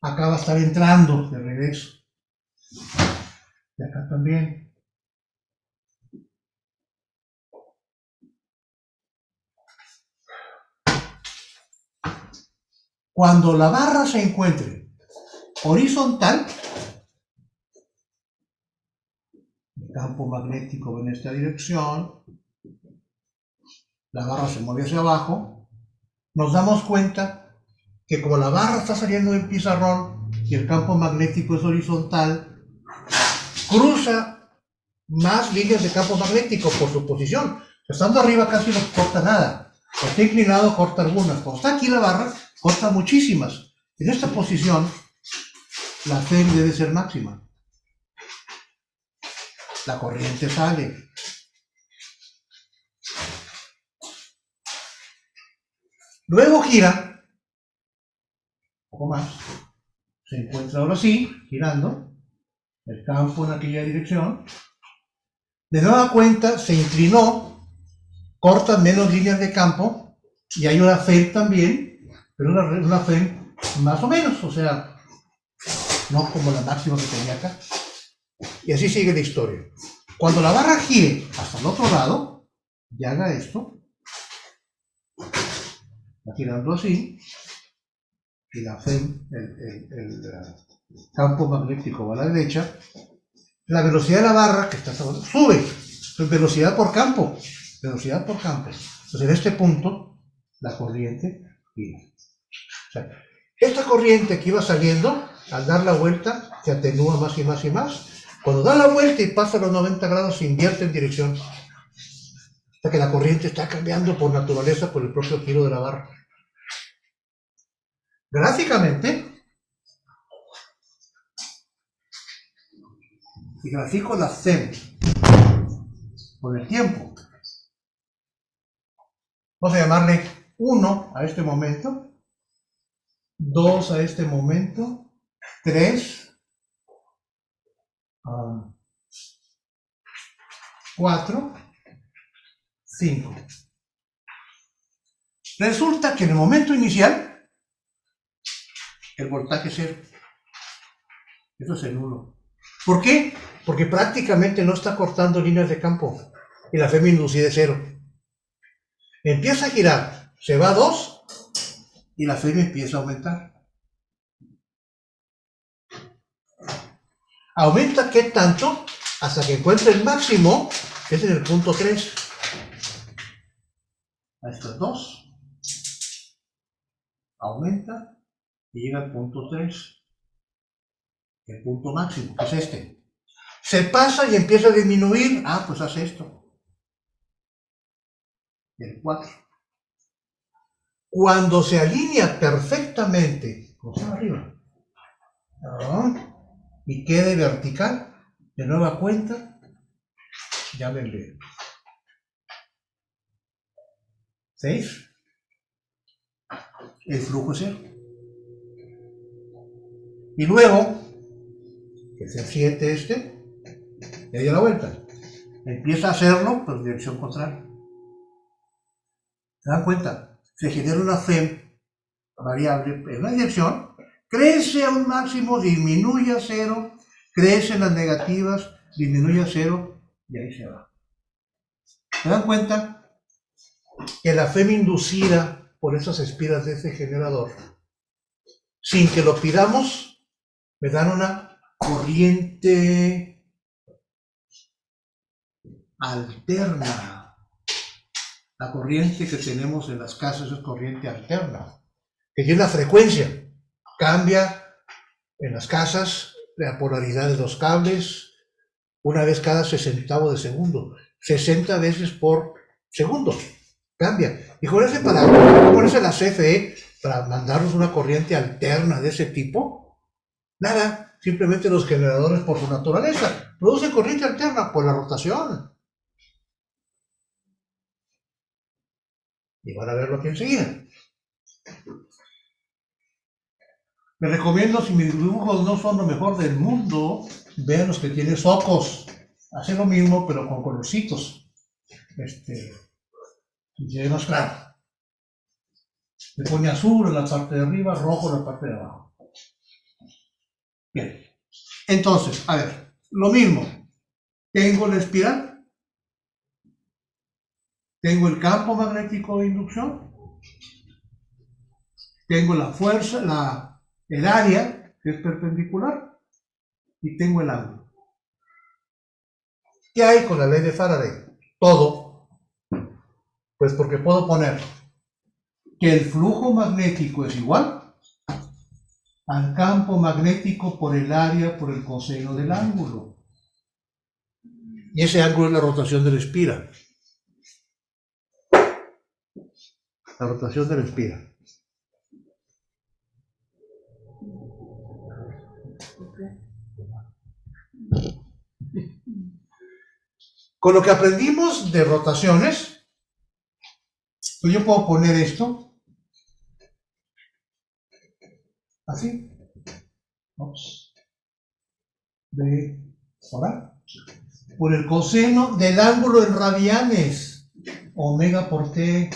Acá va a estar entrando de regreso. Y acá también. Cuando la barra se encuentre horizontal, el campo magnético va en esta dirección, la barra se mueve hacia abajo, nos damos cuenta que como la barra está saliendo del pizarrón y el campo magnético es horizontal, cruza más líneas de campo magnético por su posición. Estando arriba casi no corta nada. Cuando está inclinado corta algunas. Cuando está aquí la barra, corta muchísimas. En esta posición, la FEM debe ser máxima. La corriente sale. Luego gira, un poco más, se encuentra ahora sí, girando, el campo en aquella dirección. De nueva cuenta se inclinó, corta menos líneas de campo, y hay una FEM también, pero una FEM más o menos, o sea, no como la máxima que tenía acá. Y así sigue la historia. Cuando la barra gire hasta el otro lado, y haga esto, va girando así, y la FEM, el campo magnético va a la derecha, la velocidad de la barra que está sube, pues velocidad por campo, velocidad por campo. Entonces en este punto, la corriente gira. O sea, esta corriente que iba saliendo, al dar la vuelta, se atenúa más y más y más. Cuando da la vuelta y pasa a los 90 grados, se invierte en dirección. Hasta que la corriente está cambiando por naturaleza por el propio giro de la barra. Gráficamente, y grafico la FEM por el tiempo. Vamos a llamarle 1 a este momento, 2 a este momento, 3, 4, 5. Resulta que en el momento inicial, el voltaje es 0. Eso es el 1. ¿Por qué? Porque prácticamente no está cortando líneas de campo y la FEM inducida es 0. Empieza a girar, se va a 2 y la FEM empieza a aumentar. ¿Aumenta qué tanto? Hasta que encuentre el máximo, que es en el punto 3. A estos 2. Aumenta y llega al punto 3. El punto máximo, que es este. Se pasa y empieza a disminuir. Ah, pues hace esto. El 4. Cuando se alinea perfectamente, como está arriba, y quede vertical, de nueva cuenta, llámenle 6, el flujo es 0. Y luego, que es el 7 este, y ahí a la vuelta, empieza a hacerlo, pero en dirección contraria. ¿Se dan cuenta? Se genera una FEM variable en una dirección, crece a un máximo, disminuye a 0, crece en las negativas, disminuye a 0, y ahí se va. ¿Se dan cuenta? Que la FEM inducida por esas espiras de ese generador, sin que lo pidamos, me dan una corriente alterna. La corriente que tenemos en las casas es corriente alterna, que tiene la frecuencia, cambia en las casas la polaridad de los cables una vez cada 60avo de segundo, 60 veces por segundo, cambia. Y con ese la CFE para mandarnos una corriente alterna de ese tipo, nada, simplemente los generadores por su naturaleza producen corriente alterna por la rotación. Y van a verlo aquí enseguida. Les recomiendo, si mis dibujos no son lo mejor del mundo, vean los que tienen socos. Hace lo mismo, pero con colorcitos. Y se ve más claro. Le pone azul en la parte de arriba, rojo en la parte de abajo. Bien. Entonces, a ver, lo mismo. Tengo la espiral. Tengo el campo magnético de inducción. Tengo la fuerza, el área, que es perpendicular. Y tengo el ángulo. ¿Qué hay con la ley de Faraday? Todo. Pues porque puedo poner que el flujo magnético es igual al campo magnético por el área por el coseno del ángulo. Y ese ángulo es la rotación de la espira. La rotación de la espira. Con lo que aprendimos de rotaciones, pues yo puedo poner esto así. Ups. De ahora. Por el coseno del ángulo en radianes. Omega por T.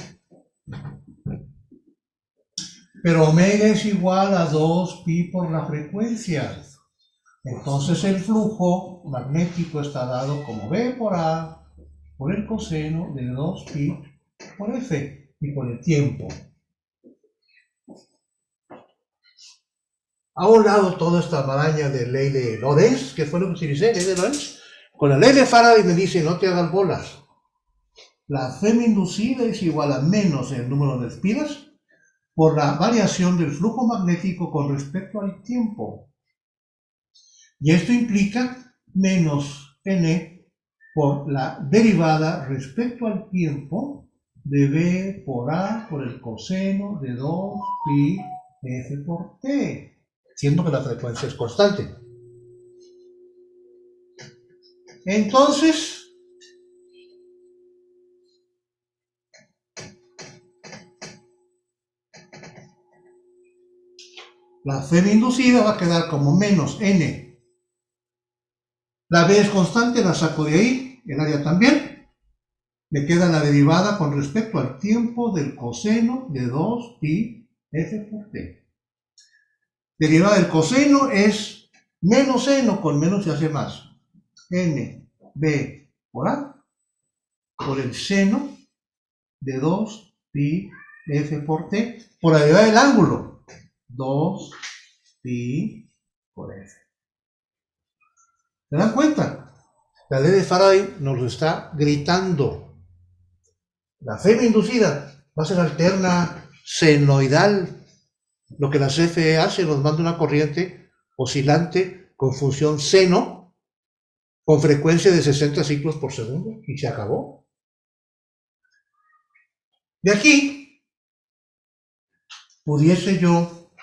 Pero omega es igual a 2pi por la frecuencia. Entonces el flujo magnético está dado como B por A por el coseno de 2pi por F y por el tiempo. A un lado toda esta maraña de ley de Lorentz, que fue lo que utilicé, ley de Lorentz. Con la ley de Faraday me dice, no te hagas bolas. La FEM inducida es igual a menos el número de espiras por la variación del flujo magnético con respecto al tiempo. Y esto implica menos n por la derivada respecto al tiempo de b por a por el coseno de 2pi f por t, siendo que la frecuencia es constante. Entonces, la FEM inducida va a quedar como menos n. La b es constante, la saco de ahí, el área también. Me queda la derivada con respecto al tiempo del coseno de 2pi f por t. Derivada del coseno es menos seno, con menos se hace más. N, b por a, por el seno de 2pi f por t, por la derivada del ángulo. 2pi por f. ¿Se dan cuenta? La ley de Faraday nos lo está gritando. La FEM inducida va a ser alterna senoidal. Lo que la CFE hace, nos manda una corriente oscilante con función seno, con frecuencia de 60 ciclos por segundo, y se acabó. De aquí, pudiese yo,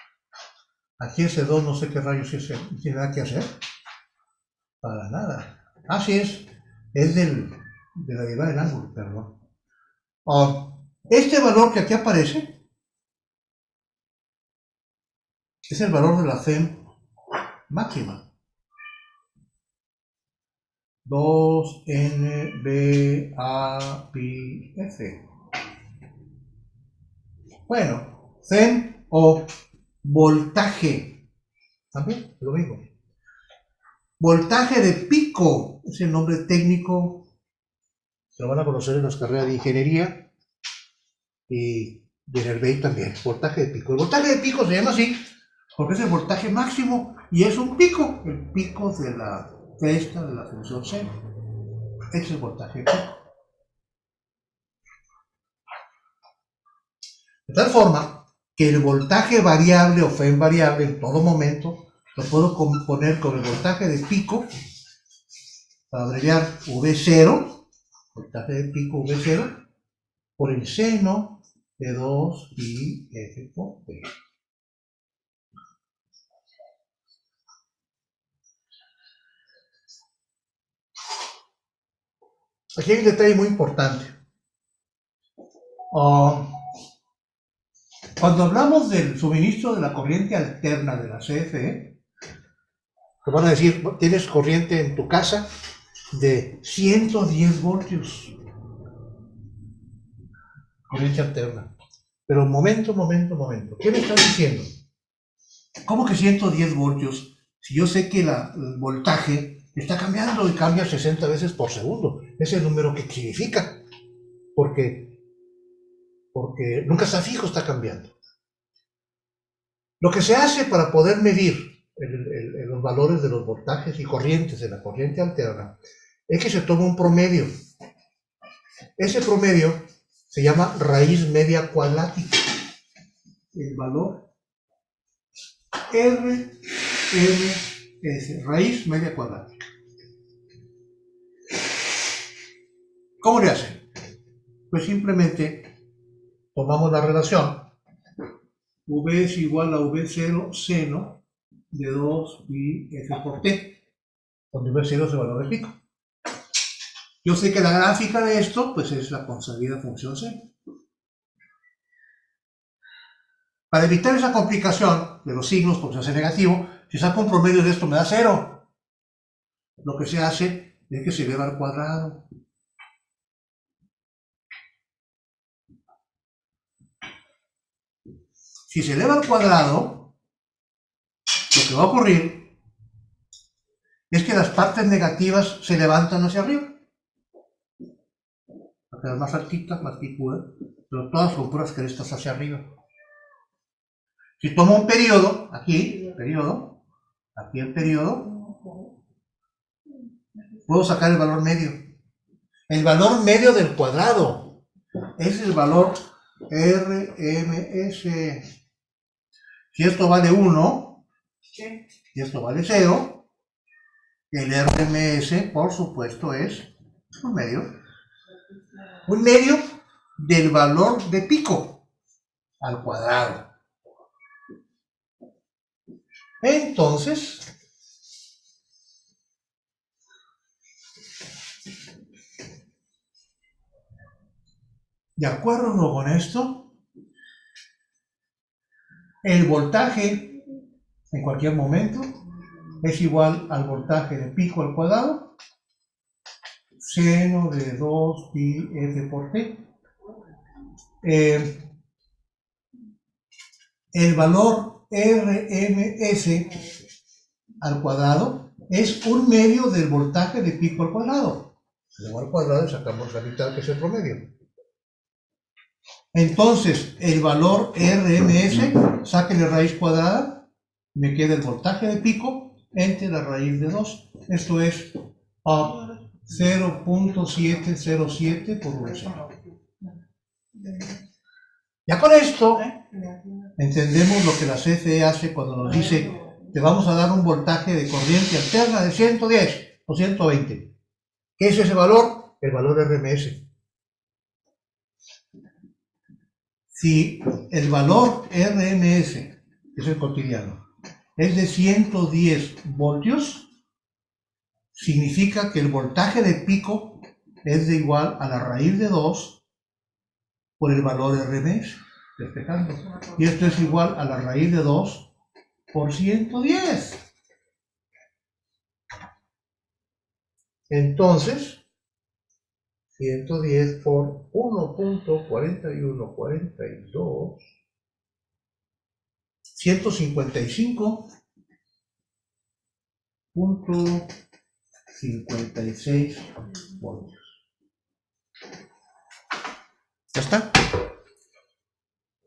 aquí ese 2, no sé qué rayos tiene nada que hacer, para nada. Así es de la derivada del ángulo, perdón. Este valor que aquí aparece es el valor de la FEM máxima. 2NBAPF. Bueno, FEM o voltaje. También lo mismo. Voltaje de pico es el nombre técnico. Se lo van a conocer en las carreras de ingeniería y de Enerbey también. Voltaje de pico. El voltaje de pico se llama así porque es el voltaje máximo y es un pico. El pico de la cresta de la función C. Es el voltaje de pico. De tal forma que el voltaje variable o FEM variable en todo momento lo puedo componer con el voltaje de pico, para abreviar V0, voltaje de pico V0, por el seno de 2pi f por t. Aquí hay un detalle muy importante. Cuando hablamos del suministro de la corriente alterna de la CFE, te van a decir, tienes corriente en tu casa de 110 voltios. Corriente alterna. Pero momento. ¿Qué me estás diciendo? ¿Cómo que 110 voltios? Si yo sé que el voltaje está cambiando y cambia 60 veces por segundo. Es el número que significa. Porque nunca está fijo, está cambiando. Lo que se hace para poder medir los valores de los voltajes y corrientes de la corriente alterna es que se toma un promedio. Ese promedio se llama raíz media cuadrática. El valor RMS, raíz media cuadrática. ¿Cómo le hacen? Pues simplemente tomamos la relación V es igual a V0 seno de 2 pi F por T, donde V0 es el valor de pico. Yo sé que la gráfica de esto, pues es la consabida función C. Para evitar esa complicación de los signos, porque se hace negativo, si saco un promedio de esto me da 0. Lo que se hace es que se eleva al cuadrado. Si se eleva al cuadrado, lo que va a ocurrir es que las partes negativas se levantan hacia arriba. Va a quedar más altita, más picuda, pero todas son puras crestas hacia arriba. Si tomo un periodo, aquí el periodo, puedo sacar el valor medio. El valor medio del cuadrado es el valor RMS. Si esto vale 1, y esto vale 0, el RMS, por supuesto, es un medio. Un medio del valor de pico al cuadrado. Entonces, de acuerdo con esto, el voltaje en cualquier momento es igual al voltaje de pico al cuadrado, seno de 2 pi F por T. El valor RMS al cuadrado es un medio del voltaje de pico al cuadrado. Luego al cuadrado sacamos la mitad, que es el promedio. Entonces, el valor RMS, sáquenle raíz cuadrada, me queda el voltaje de pico entre la raíz de 2. Esto es 0.707 por V0. Ya con esto entendemos lo que la CFE hace cuando nos dice te vamos a dar un voltaje de corriente alterna de 110 o 120. ¿Qué es ese valor? El valor RMS. Si el valor RMS, que es el cotidiano, es de 110 voltios, significa que el voltaje de pico es de igual a la raíz de 2 por el valor RMS, despejando. Y esto es igual a la raíz de 2 por 110. Entonces, 110 por 1.4142, 155.56 voltios. ¿Ya está?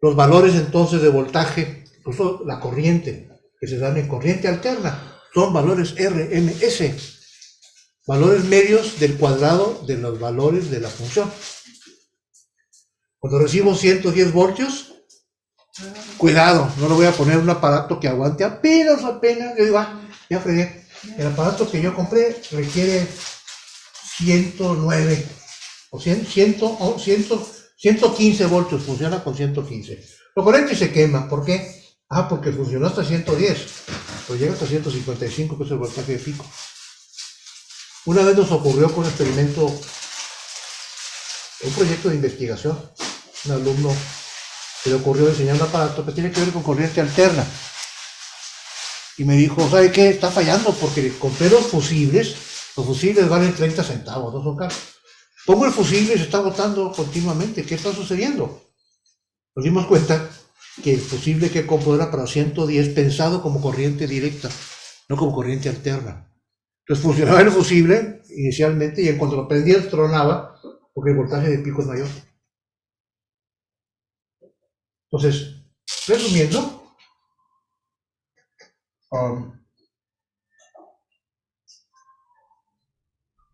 Los valores entonces de voltaje, incluso la corriente que se dan en corriente alterna, son valores RMS. Valores medios del cuadrado de los valores de la función. Cuando recibo 110 voltios, cuidado, no le voy a poner un aparato que aguante apenas, yo digo, ya fregué. El aparato que yo compré requiere 109 o 115 voltios, funciona con 115. Lo correcto y se quema, ¿por qué? Porque funcionó hasta 110, pero llega hasta 155, que es el voltaje de pico. Una vez nos ocurrió con un experimento, un proyecto de investigación. Un alumno se le ocurrió diseñar un aparato que tiene que ver con corriente alterna. Y me dijo, ¿sabe qué? Está fallando porque compré los fusibles valen 30 centavos, no son caros. Pongo el fusible y se está botando continuamente. ¿Qué está sucediendo? Nos dimos cuenta que el fusible que compró era para 110 pensado como corriente directa, no como corriente alterna. Entonces funcionaba el fusible inicialmente y en cuanto lo prendías tronaba porque el voltaje de pico es mayor. Entonces, resumiendo,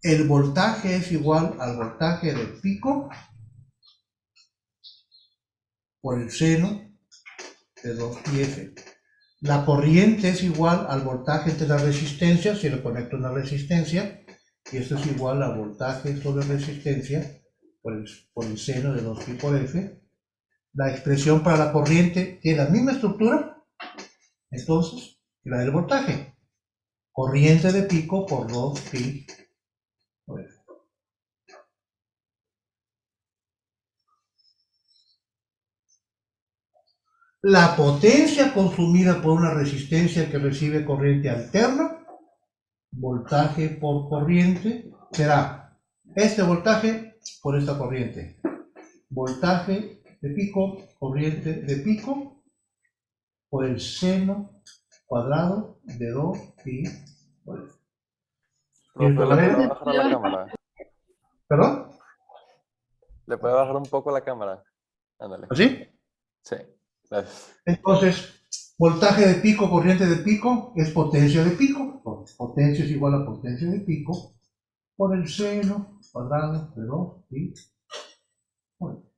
el voltaje es igual al voltaje del pico por el seno de 2πf. La corriente es igual al voltaje entre las resistencias, si le conecto una resistencia, y esto es igual al voltaje sobre resistencia por el seno de 2π por f. La expresión para la corriente tiene la misma estructura, entonces, que la del voltaje. Corriente de pico por 2π por f. La potencia consumida por una resistencia que recibe corriente alterna, voltaje por corriente, será este voltaje por esta corriente. Voltaje de pico, corriente de pico, por el seno cuadrado de 2π por f. Profe, ¿le puede manera? bajar a la cámara? ¿Perdón? ¿Le puede bajar un poco la cámara? Ándale. ¿Así? Sí, gracias. Entonces, voltaje de pico, corriente de pico, es potencia de pico. Potencia es igual a potencia de pico por el seno cuadrado de 2π por f.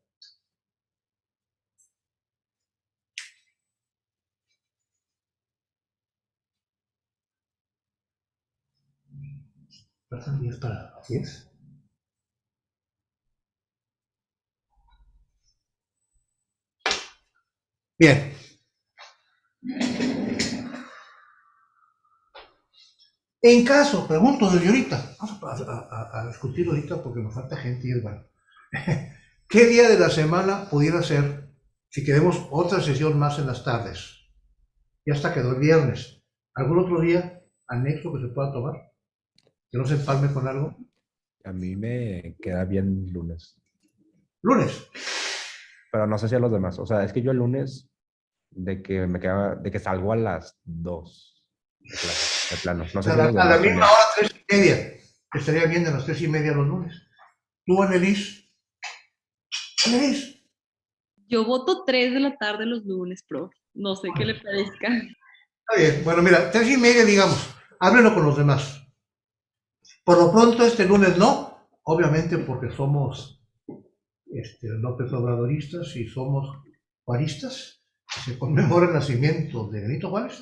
¿Pasan 10 para 10? Bien. En caso, pregunto desde ahorita, vamos a discutir ahorita porque nos falta gente y es bueno. ¿Qué día de la semana pudiera ser si queremos otra sesión más en las tardes? Ya hasta quedó el viernes. ¿Algún otro día anexo que se pueda tomar? ¿Que no se empalme con algo? A mí me queda bien lunes, Lunes. pero no sé si a los demás. O sea, es que yo el lunes de que salgo a las 2 de plano. No sé si los A la demás misma también. hora, 3:30. Estaría bien de las 3:30 los lunes. ¿Tú, Annelies? Annelies. Yo voto 3 de la tarde los lunes, profe. No sé qué le parezca. Está bien. Bueno, mira, 3:30 digamos. Háblenlo con los demás. Por lo pronto, este lunes no. Obviamente porque somos López Obradoristas y somos juaristas. Se conmemora el nacimiento de Benito Juárez.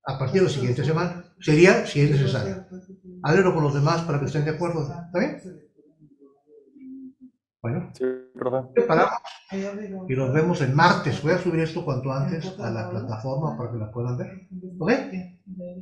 A partir de la siguiente semana. Sería si es necesario. Háblenlo con los demás para que estén de acuerdo. ¿Está bien? Bueno, Sí, profe. preparamos y nos vemos el martes. Voy a subir esto cuanto antes a la plataforma para que la puedan ver. ¿Ok?